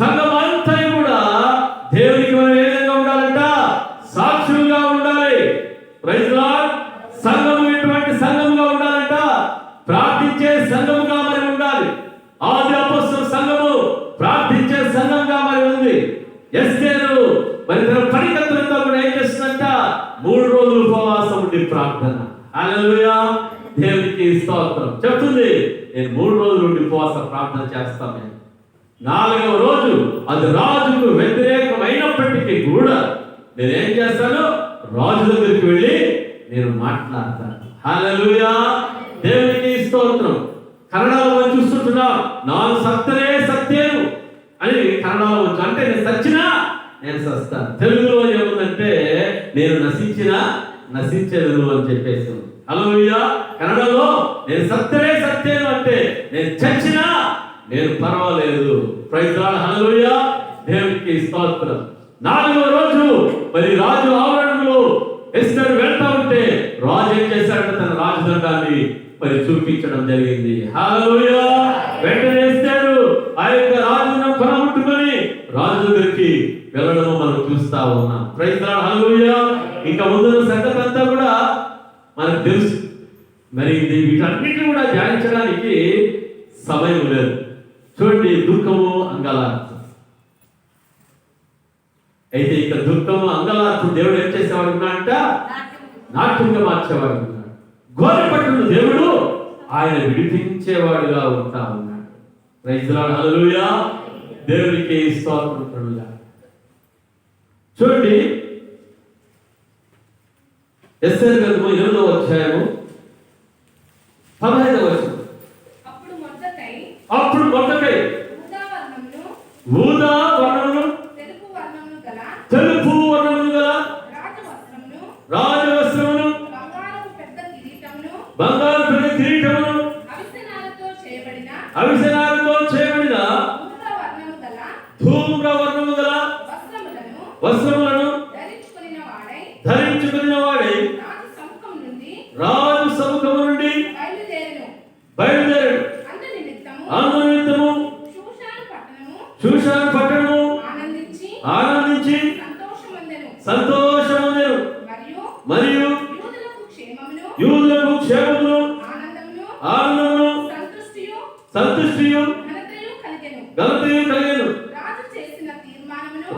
D: సంఘం అంతా కూడా దేవునికి మనం ఏ విధంగా ఉండాలంట? సాక్షులుగా ఉండాలి. Praise Lord. సంఘము ఎటువంటి సంఘముగా ఉండాలంట? ప్రార్థించే సంఘముగా మరి ఉండాలి. ఆది అపొస్తలుల సంఘము ప్రార్థించే సంఘంగా మరి ఉంది. ఎస్తేరు మరి తన పనికత్తులతో కూడా ఏం చేస్తుందంట? 3 రోజులు ఉపవాసం ఉండి ప్రార్థన. హల్లెలూయా, దేవునికి స్తోత్రం. చెప్తుంది, నేను 3 రోజులు ఉండి ఉపవాస ప్రార్థన చేస్తాను. 4వ రోజు అది రాజుకు వ్యతిరేకమైనప్పటికీ కూడా నేనేం చేస్తాను? రాజు దగ్గరికి వెళ్ళి నేను మాట్లాడతాను. హల్లెలూయా, దేవునికి స్తోత్రం. కన్నడలో మనం చూస్తుంటున్నాం, ನಾನು సత్తరే సత్యేను అని కన్నడలో వచ్చు. అంటే నేను సచ్చినా నేను సస్తాను. తెలుగులో ఏముందంటే నేను నశించినా నశించేదను అని చెప్పేసి. హల్లెలూయా. కన్నడలో నేను సత్తరే సత్యేను అంటే నేను చచ్చినా నేను పర్వాలేదు. Praise lord. హల్లెలూయా, దేవునికి స్తోత్రం. 4వ రోజు మరి రాజు ఆవరణలో ఎస్తేరు వెళ్తా ఉంటే రాజు ఏం చేశాడంటే తన రాజదండాన్ని మరి చూపించడం జరిగింది. హల్లెలూయా. వెంటనే ఎస్తేరు ఆ యొక్క రాజును కొనముట్టుకొని రాజు దగ్గరికి వెళ్ళడం మనం చూస్తా ఉన్నాం. Praise lord. హల్లెలూయా. ఇంకా ముందున్న సంగతి అంతా కూడా మనకు తెలుసు. మరి వీటన్నిటిని కూడా ధ్యానించడానికి సమయం లేదు. చూడండి, దుఃఖము, అంగలార్పు. అయితే ఇక దుఃఖము, అంగలార్పు దేవుడు ఏం చేసేవాడు ఉన్నాడంట? నాట్యంగా మార్చేవాడు ఉన్నాడు. గోనెపట్టును దేవుడు ఆయన విడిపించేవాడుగా ఉంటా ఉన్నాడు. Praise lord. హల్లెలూయా, దేవునికి స్తోత్రం. చూడండి, ఎస్తేరు గ్రంథము 8వ అధ్యాయము 15వ వచనం. అప్పుడు మొర్దెకై ఊదా వర్ణమును తెలుపు వర్ణమును గల రాజవస్త్రమును బంగారు పెద్ద కిరీటమును అవిసెనారతో చేయబడిన ధూమ్ర వర్ణము గల వస్త్రములను ధరించుకున్న వాడై రాజు సముఖము నుండి బయలుదేరాడు. అందునిమిత్తము షూషాను పట్టణము ఆనందించి సంతోషముందెను. మరియు యూదులకు క్షేమమును ఆనందమును సంతుష్టియు ఘనతయు కలిగెను.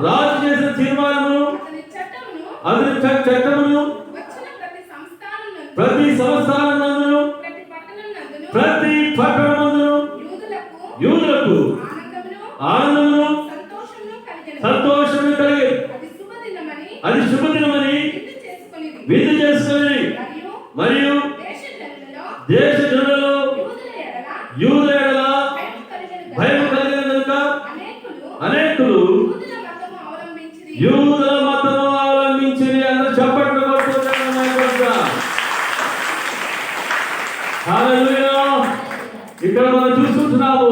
D: రాజు చేసిన తీర్మానమును అతని చట్టమును ప్రతి సంస్థానమునందును ప్రతి పట్టణమందును యూదులకు ఆనందమును సంతోషము కలిగెను. అది శుభదినమని విందు చేసుకొని మరియు దేశ జనులలో యూదుల యెడల భయం కలిగిన కనుక అనేకులు యూదుల మతము అవలంబించిరి. అందరూ చప్పట్లు కొట్టుకుంటున్నారు. హల్లెలూయా. ఇక్కడ మనం చూస్తుంటున్నాము,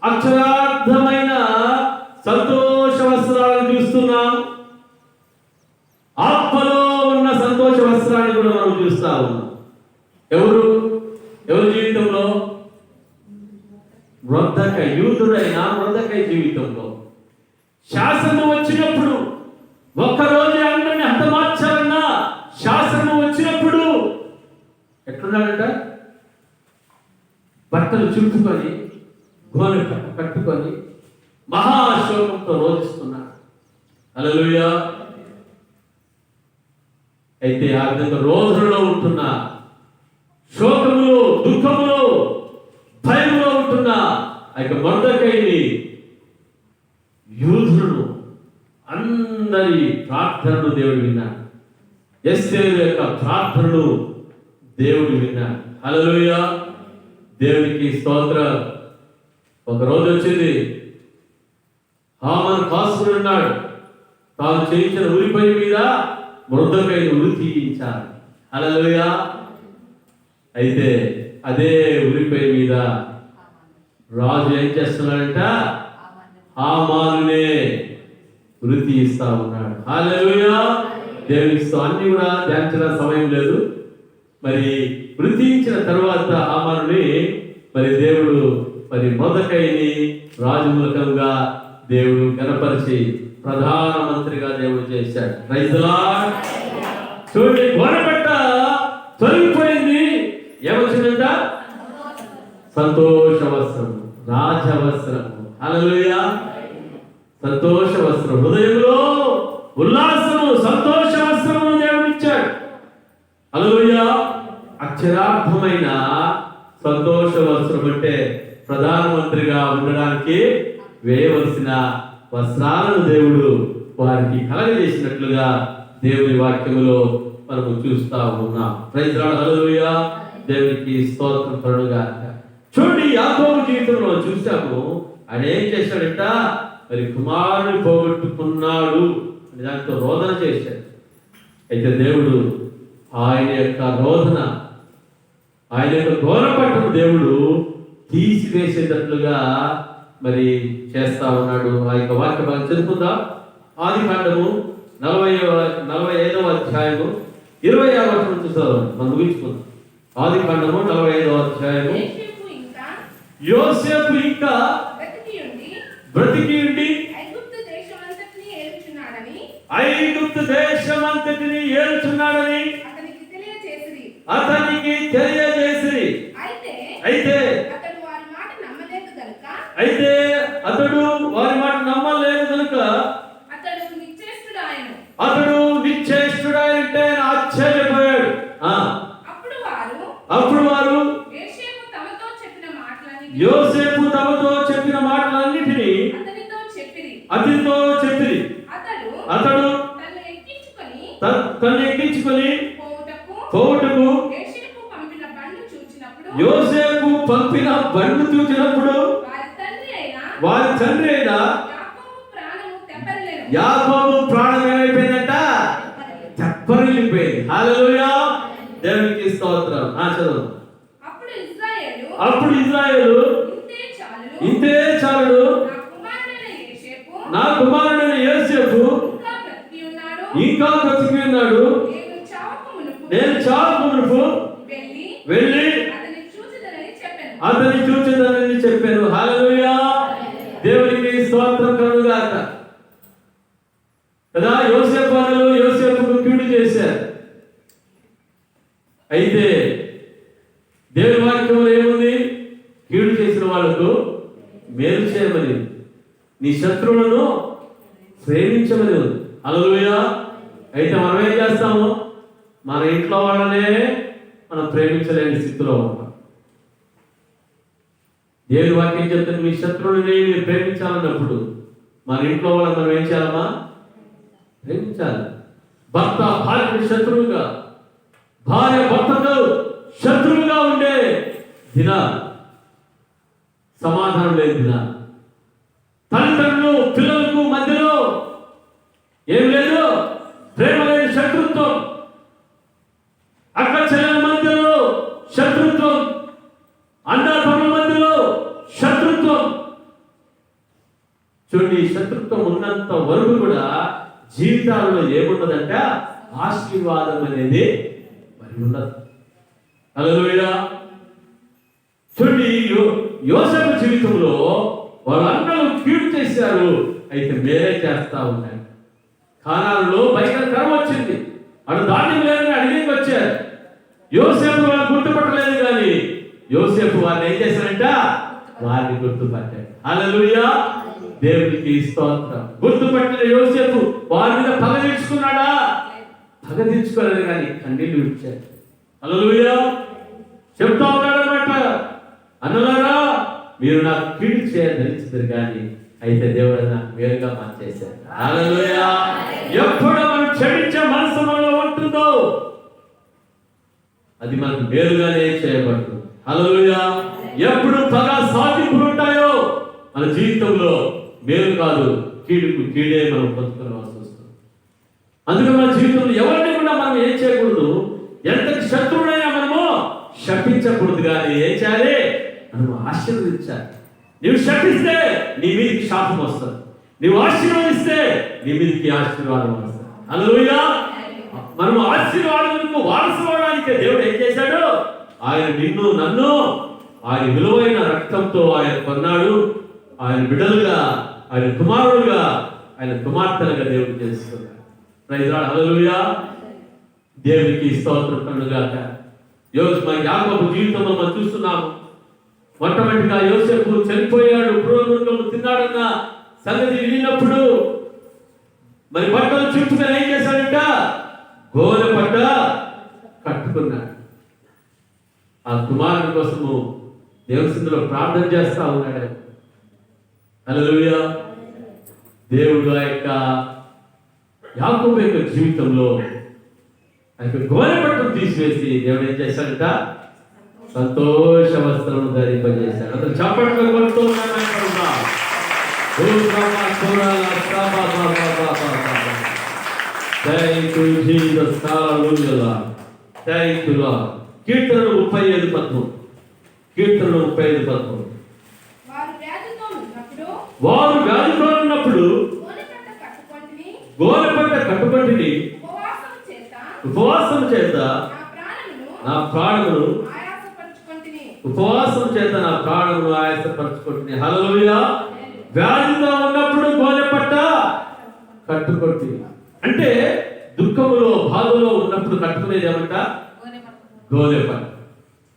D: అక్షరార్థమైన సంతోష వస్త్రాలను చూస్తున్నాం. ఆత్మలో ఉన్న సంతోష వస్త్రాన్ని కూడా మనం చూస్తా ఉన్నాం. ఎవరి జీవితంలో? మొర్దెకై జీవితంలో శాసనం వచ్చినప్పుడు, ఒక్కరోజు అందరిని హతమార్చాలన్నా శాసనం వచ్చినప్పుడు ఎట్లున్నాడంట? బట్టలు చుట్టుకొని, గోనె పట్ట కట్టుకొని మహాశోకంతో రోధిస్తున్నాడు. హల్లెలూయా. అయితే ఆ విధంగా రోధనలో ఉంటున్న, శోకములో, దుఃఖములో, భయములో ఉంటున్న ఆ యొక్క మొర్దెకైని యూదులను అందరి ప్రార్థనలు దేవుడు విన్నాడు. ఎస్తేరు యొక్క ప్రార్థనలు దేవుడు విన్నాడు. హల్లెలూయా. దేవునికి స్తోత్రం. ఒక రోజు వచ్చింది, హామాను కాసుకుని ఉన్నాడు. తాను చేయించిన ఉరిపై మీద మొర్దెకైని ఉరి తీయించాలి. హల్లెలూయా. అయితే అదే ఉరిపై మీద రాజు ఏం చేస్తున్నాడంట? హామానునే ఉరి తీయిస్తా ఉన్నాడు. హల్లెలూయా. దేవునికి అన్ని కూడా ధ్యానించిన సమయం లేదు. మరి ఉరి తీయించిన తర్వాత హామానుని మరి దేవుడు మరి మొర్దెకైని రాజు మూలకంగా దేవుడు కనపరిచి ప్రధానమంత్రిగా దేవుడు చేశాడు. Praise the Lord. చూడండి, గోనెపట్ట తొలగిపోయింది. ఏమొచ్చిందంట? సంతోష వస్త్రం, రాజవస్త్రం. హల్లెలూయా. సంతోష వస్త్రం, హృదయంలో ఉల్లాసము, సంతోష వస్త్రము దేవుడు ఇచ్చాడు. హల్లెలూయా. అక్షరార్థమైన సంతోష వస్త్రం అంటే ప్రధానమంత్రిగా ఉండడానికి వేయవలసిన వస్త్రాలను దేవుడు వారికి కలగజేసినట్లుగా దేవుని వాక్యములో మనము చూస్తా ఉన్నాం. Praise the lord. హల్లెలూయా. దేవునికి స్తోత్రం కలుగుగాక. చూడండి, యాకోబు జీవితంలో చూసాము. ఆయన ఏం చేశాడంట? మరి కుమారుని పోగొట్టుకున్నాడు అని దాంతో రోదన చేశాడు. అయితే దేవుడు ఆయన యొక్క రోదన, ఆయన యొక్క గోనెపట్టను దేవుడు తీసివేసేటట్లుగా మరి చేస్తా ఉన్నాడు. ఆ యొక్క వాక్యం మనం చదువుకుందాం. ఆదికాండము 45వ అధ్యాయము 26వ వచనం నుంచి చదవండి. మనం ముగించుకుందాం. ఆదికాండము 45వ అధ్యాయము. యోసేపు ఇంకా బ్రతికి ఉండి ఐగుప్తు దేశమంతటిని ఏలుచున్నాడని అతనికి తెలియజేసిరి. అయితే అతడు వారి మాట నమ్మలేదు కనుక అతడు నిశ్చేష్టుడాయంటే ఆశ్చర్యపోయాడు. అప్పుడు వారు యోసేపు తమతో చెప్పిన మాటలన్నిటినీ అతనితో చెప్పిరి. అతడు తను ఎక్కించుకొని పోవుటకు యోసేపు పంపిన బండు చూచినప్పుడు వారి తండ్రి అయిన యాకోబు ప్రాణం ఏమైపోయిందంట? తెప్పరిల్లిపోయింది. హల్లెలూయా. దేవునికి స్తోత్రం. చదువు. అప్పుడు ఇశ్రాయేలు ఇంతే చాలుడు, నా కుమారుడైన యోసేపు ఇంకా బ్రతికి ఉన్నాడు, నేను చావక మునుపు వెళ్ళి అతన్ని చూచెదనని చెప్పాను. హల్లెలూయా. దేవునికి స్తోత్రం కలుగుగాక. కదా, యోసేపుకు కీడు చేశారు. అయితే దేవుని వాక్యంలో ఏముంది? కీడు చేసిన వాళ్ళకు మేలు చేయమని, నీ శత్రువులను ప్రేమించమని ఉంది. హల్లెలూయా. అయితే మనం ఏం చేస్తాము? మన ఇంట్లో వాళ్ళనే మనం ప్రేమించలేని స్థితిలో ఉంటాం. దేవుని వాక్యం చెప్తే మీ శత్రువుని మీరు ప్రేమించాలన్నప్పుడు మన ఇంట్లో వాళ్ళని మనం ఏం చేయాలమ్మా? ప్రేమించాలి. భర్త భార్యకు శత్రువుగా, భార్య భర్తకు శత్రువుగా ఉండే దినాలు, సమాధానం లేని దినాలు, తల్లిదండ్రులు పిల్లలకు మధ్యలో ఏం లేదు, ప్రేమ లేని శత్రుత్వం, అక్క చెల్లెల మధ్యలో శత్రుత్వం, అన్నదమ్ముల మధ్యలో శత్రుత్వం, చూడండి, శత్రుత్వం ఉన్నంత వరకు కూడా జీవితాలలో ఏమున్నదంట? ఆశీర్వాదం అనేది మరి ఉండదు. హల్లెలూయా. చూడండి, యోసేపు జీవితంలో వాళ్ళందరూ కీడు చేశారు, అయితే మేలే చేస్తా ఉన్నారు. కానానులో భయంకర కరువు వచ్చింది, అటు ధాన్యం లేదని అడిగి వచ్చారు. యోసేపు వాళ్ళని గుర్తుపట్టలేదు, కానీ యోసేపు వారిని ఏం చేశారంట? వారిని గుర్తుపట్టాడు. హల్లెలూయా. దేవునికి స్తోత్రం. గుర్తుపట్టిన యోసేపు వారి మీద పగ తీర్చుకున్నాడా? పగ తీర్చుకోలేదు, కానీ కన్నీళ్లు విడిచాడు. హల్లెలూయా. చెప్తా ఉన్నాడు అన్నమాట, అన్నలారా మీరు నాకు కీడు చేయదలిచారు, కానీ అయితే దేవుడు నాకు మేలుగా మార్చేశాడు. హల్లెలూయా. ఎప్పుడు మనం క్షమించే మనసు మనలో ఉంటుందో అది మనకు మేలుగానే చేయబడుతుంది. హల్లెలూయా. ఎప్పుడు పగ సాధింపులు ఉంటాయో మన జీవితంలో మేలు కాదు, కీడుకు కీడే మనం పొందుకోవాల్సి వస్తుంది. అందుకే మన జీవితంలో ఎవరిని కూడా మనం ఏం చేయకూడదు, ఎంత శత్రువునైనా మనము శపించకూడదు, కానీ ఏం చేయాలి? మనం ఆశీర్వదించాలి. నువ్వు శపిస్తే నీ మీదకి శాపం వస్తుంది, నువ్వు ఆశీర్వదిస్తే నీ మీదకి ఆశీర్వాదం వస్తుంది. హల్లెలూయా. మనం ఆశీర్వాదాలకు వారసువడానికి దేవుడు ఏం చేశాడు? ఆయన నిన్ను నన్ను ఆయన విలువైన రక్తంతో ఆయన కొన్నాడు. ఆయన బిడ్డలుగా, ఆయన కుమారుడుగా, ఆయన కుమార్తెలుగా దేవుడు చేసుకున్నాడు. Praise lord. హల్లెలూయా. దేవునికి స్తోత్రం కలుగుగాక. మన యాకోబు జీవితంలో మనం చూస్తున్నాము. మొట్టమొదటిగా యోసేపు చనిపోయాడు, పురోగమనం తిన్నాడన్న సంగతి వినినప్పుడు మరి బట్టలు చుట్టుకొని ఏం చేశాడంట? గోనె పట్ట కట్టుకున్నాడు. ఆ కుమారుని కోసము దేవుని సన్నిధిలో ప్రార్థన చేస్తా ఉన్నాడు. హల్లెలూయా. దేవుడు ఆ యొక్క యాకోబు యొక్క జీవితంలో ఆ యొక్క గోనె పట్టును తీసివేసి దేవుడు ఏం చేశాడంట? సంతోష వస్త్రము ధరింపజేశాడు. అతను చప్పట్లు కొడుతూ కీర్తనలు 35:13. కీర్తనలు 35:13. వారు వ్యాధితో ఉన్నప్పుడు గోనెపట్ట కట్టుబడిని ఉపవాసం చేత నా ప్రాణమును ఉపవాసం చేత నా ప్రాణమును ఆయాసపరచుకుంటుని. హల్లెలూయా. వ్యాధితో ఉన్నప్పుడు గోనెపట్ట కట్టుకొట్టి, అంటే దుఃఖములో బాధలో ఉన్నప్పుడు కట్టుకునేది ఏమంట? గోనెపట్ట.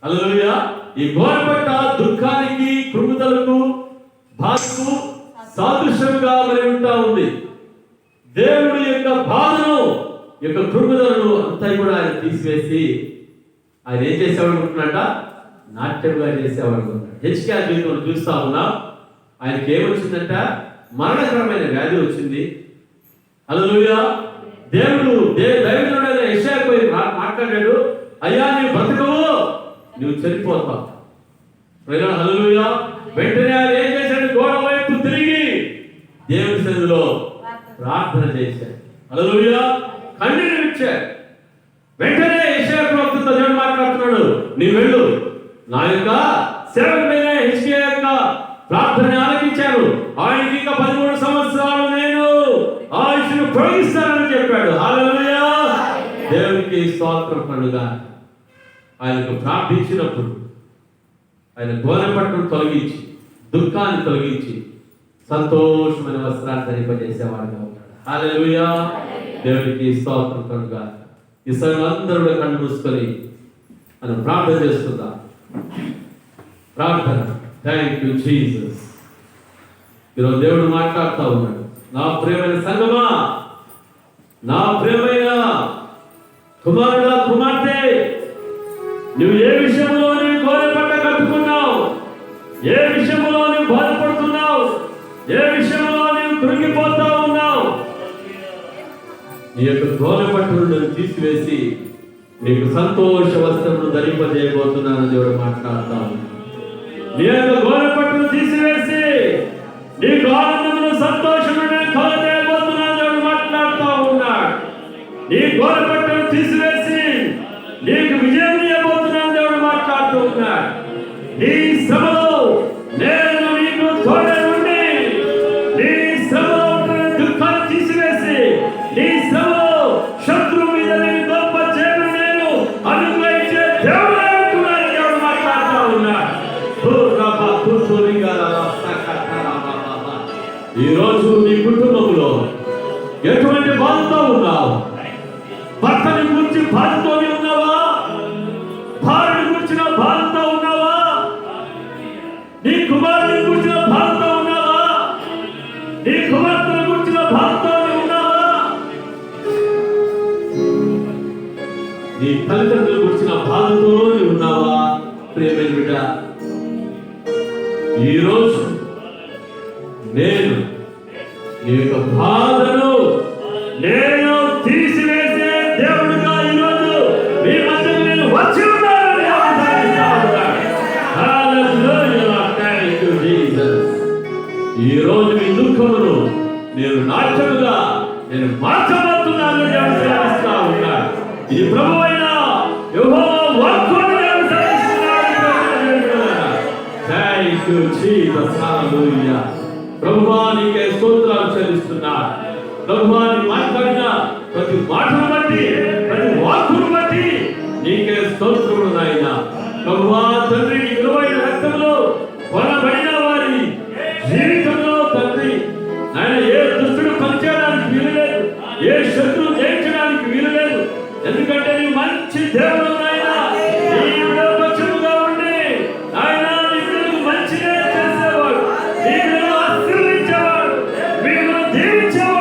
D: హల్లెలూయా. ఈ గోనెపట్ట దుఃఖానికి, కృంగుదలకు, బాధకు సాదృశ్యంగా మరి ఉంటా ఉంది. దేవుడి యొక్క బాధను, యొక్క కృంగుదలను అంతా కూడా ఆయన తీసివేసి ఆయన ఏం చేసేవాడు అనుకుంటున్నట? నాట్యంగా చేసేవాడు అనుకుంటున్నాడు. హెచ్కేఆర్ జీవితంలో చూస్తా ఉన్నా, ఆయనకి ఏమొచ్చిందంట? మరణకరమైన వ్యాధి వచ్చింది. హల్లెలూయా. దేవుడు దైవజనుడైన యెషయా పోయి మాట్లాడాడు, అయ్యా నీవు బ్రతకవు, నువ్వు చనిపోతావు. హల్లెలూయా. వెంటనే ఆయన ఏం చేశాడు? గోడ వైపు తిరిగి దేవుని సన్నిధిలో ప్రార్థన చేశాడు. హల్లెలూయా. కన్నీరు విడిచాడు. వెంటనే యెషయా ప్రవక్తతో దేవుడు మాట్లాడుతున్నాడు, నీవు వెళ్ళు, నా యొక్క సేవకుడైన హెచ్కేఆర్ యొక్క ప్రార్థన ఆలకించాను, ఆయనకి ఇంకా 13 సంవత్సరాలు నేను ఆయుష్ను పొడిగిస్తానని చెప్పాడు. హల్లెలూయా. దేవునికి స్తోత్రం కలుగుగా. ఆయనకు ప్రార్థించినప్పుడు ఆయన గోనెపట్టును తొలగించి, దుఃఖాన్ని తొలగించి సంతోషమైన వస్త్రాన్ని ధరింపజేసేవాడుగా ఉన్నాడు. హల్లెలూయా. దేవునికి స్తోత్రం కలుగుగా. ఈ సమయం అందరూ కళ్ళు మూసుకొని మనం ప్రార్థన చేస్తుందాం. ప్రార్థన. Thank you Jesus. ఈరోజు దేవుడు మాట్లాడుతూ ఉన్నాడు. నా ప్రియమైన సంగమా, నా ప్రియమైన కుమారుడా, కుమార్తె, నువ్వు ఏ విషయంలో నీవు గోనెపట్ట కట్టుకున్నావు, ఏ విషయంలో నీవు బాధపడుతున్నావు, ఏ విషయంలో నీవు కృంగిపోతా ఉన్నావు, నీ యొక్క గోనెపట్టును తీసివేసి నీకు సంతోష వస్త్రమును ధరింపజేయబోతున్నాను దేవుడు మాట్లాడుతా ఉన్నాడు. నీ యొక్క గోనెపట్టును తీసివేసి నీకు ఆనందమును సంతోషమును కలగజేయబోతున్నాను దేవుడు మాట్లాడుతూ ఉన్నాడు. నీ గోనెపట్టును తీసివేసి నీకు విజయం ఇవ్వబోతున్నాను దేవుడు మాట్లాడుతూ ఉన్నాడు. నీ శ్రమలో నేను నీకు తోడై ఉండి నీ ఈరోజు నీ కుటుంబంలో ఎటువంటి బాధతో ఉన్నావు? భర్తని గురించి బాధతోనే ఉన్నావా? భార్యని గురించిన బాధతో ఉన్నావా? నీ కుమారుని గురించిన బాధతో ఉన్నావా? నీ కుమార్తెని గురించిన బాధతో ఉన్నావా? నీ తల్లిదండ్రుల గురించిన బాధతో ఉన్నావా? ప్రియమైన బిడ్డ, ఈరోజు నేను నీ యొక్క బాధను నేను తీసివేసే దేవుడిగా ఈరోజు మీ మధ్య నేను వచ్చి ఉన్నాను. హల్లెలూయా, థాంక్ యూ జీసస్. ఈరోజు మీ దుఃఖమును నేను నాట్యముగా నేను మార్చబోతున్నాను. దేవుడు సెలవిస్తా ఉన్నాడు. ఇది ప్రభువైన యెహోవా వాక్కును నేను సెలవిస్తున్నాను. Thank you Jesus. హల్లెలూయా. ప్రభువా నీకే స్తోత్రాలు చెల్లిస్తున్నాను. ప్రభువా నీ మాట్లాడిన ప్రతి మాటను బట్టి, ప్రతి వాక్కును బట్టి నీకే స్తోత్రములు నాయన. ప్రభువా తండ్రి, నీ విలువైన రక్తంలో కొనబడిన వారి జీవితంలో తండ్రి నాయన ఏ దుష్టుడు పనిచేయడానికి వీలు లేదు, ఏ శత్రువు జయించడానికి వీలు లేదు. ఎందుకంటే నీ మంచి దేవుడు నాయన. నీ పక్షముగా ఉండి ఆయన నీ బిడ్డలకు మంచిగా చేసేవాడు, నీ బిడ్డలను ఆశీర్వదించేవాడు, బిడ్డలను దీవించేవాడు.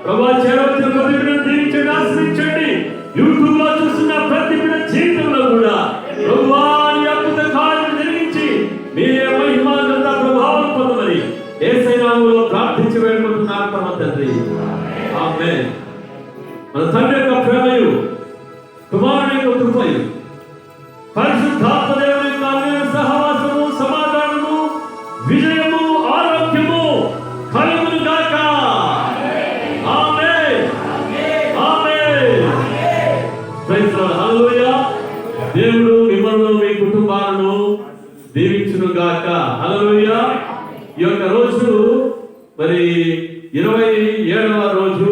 D: ప్రభువా చేరవచ్చిన ప్రతి బిడ్డను దీవించండి, ఆశీర్వదించండి. యూట్యూబ్ లో చూస్తున్న ప్రతి బిడ్డ జీవితంలో కూడా ప్రభువా నీ అద్భుత కార్యం జరిగించి మీరే మహిమ ఘనత ప్రభావం పొందమని యేసయ్య నామములో ప్రార్థించి వేడుకుంటున్నాను పరమ తండ్రి. ఆమేన్. మన తండ్రి యొక్క ప్రేమయు, కుమారుని యొక్క కృపయు, పరిశుద్ధాత్మ దేవుని యొక్క అన్యోన్య సహవాసము, సమాధానము, విజయము, ఆరోగ్యము కలుగును గాక. ఆమేన్. ఆమేన్. Praise the lord. హల్లెలూయా. దేవుడు మిమ్మల్ని మీ కుటుంబాలను దీవించును గాక. హల్లెలూయా. ఈ యొక్క రోజు మరి 27వ రోజు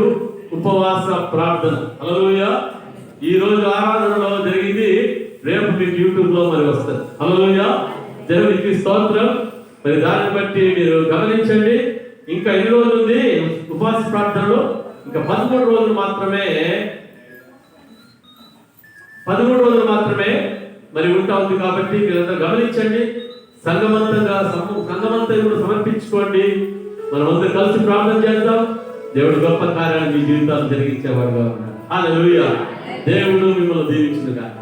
D: ఉపవాస ప్రార్థన. హల్లెలూయా. ఈ రోజు ఆరాధనలో జరిగింది, రేపు మీకు యూట్యూబ్ లో మరి వస్తుంది. హల్లెలూయా. దేవునికి స్తోత్రం. మరి దాన్ని బట్టి మీరు గమనించండి. ఇంకా ఎన్ని రోజులు ఉంది ఉపవాస ప్రార్థనలో? ఇంకా 13 రోజులు మాత్రమే. 13 రోజులు మాత్రమే మరి ఉంటా ఉంది. కాబట్టి మీరంతా గమనించండి. సంఘమంతా కూడా సమర్పించుకోండి. మనమంతా కలిసి ప్రార్థన చేద్దాం. దేవుడు గొప్ప కార్యాలు మీ జీవితాలు జరిగించేవాడుగా ఉన్నాడు. హల్లెలూయా. దేవుడు మిమ్మల్ని దీవించునుగాక.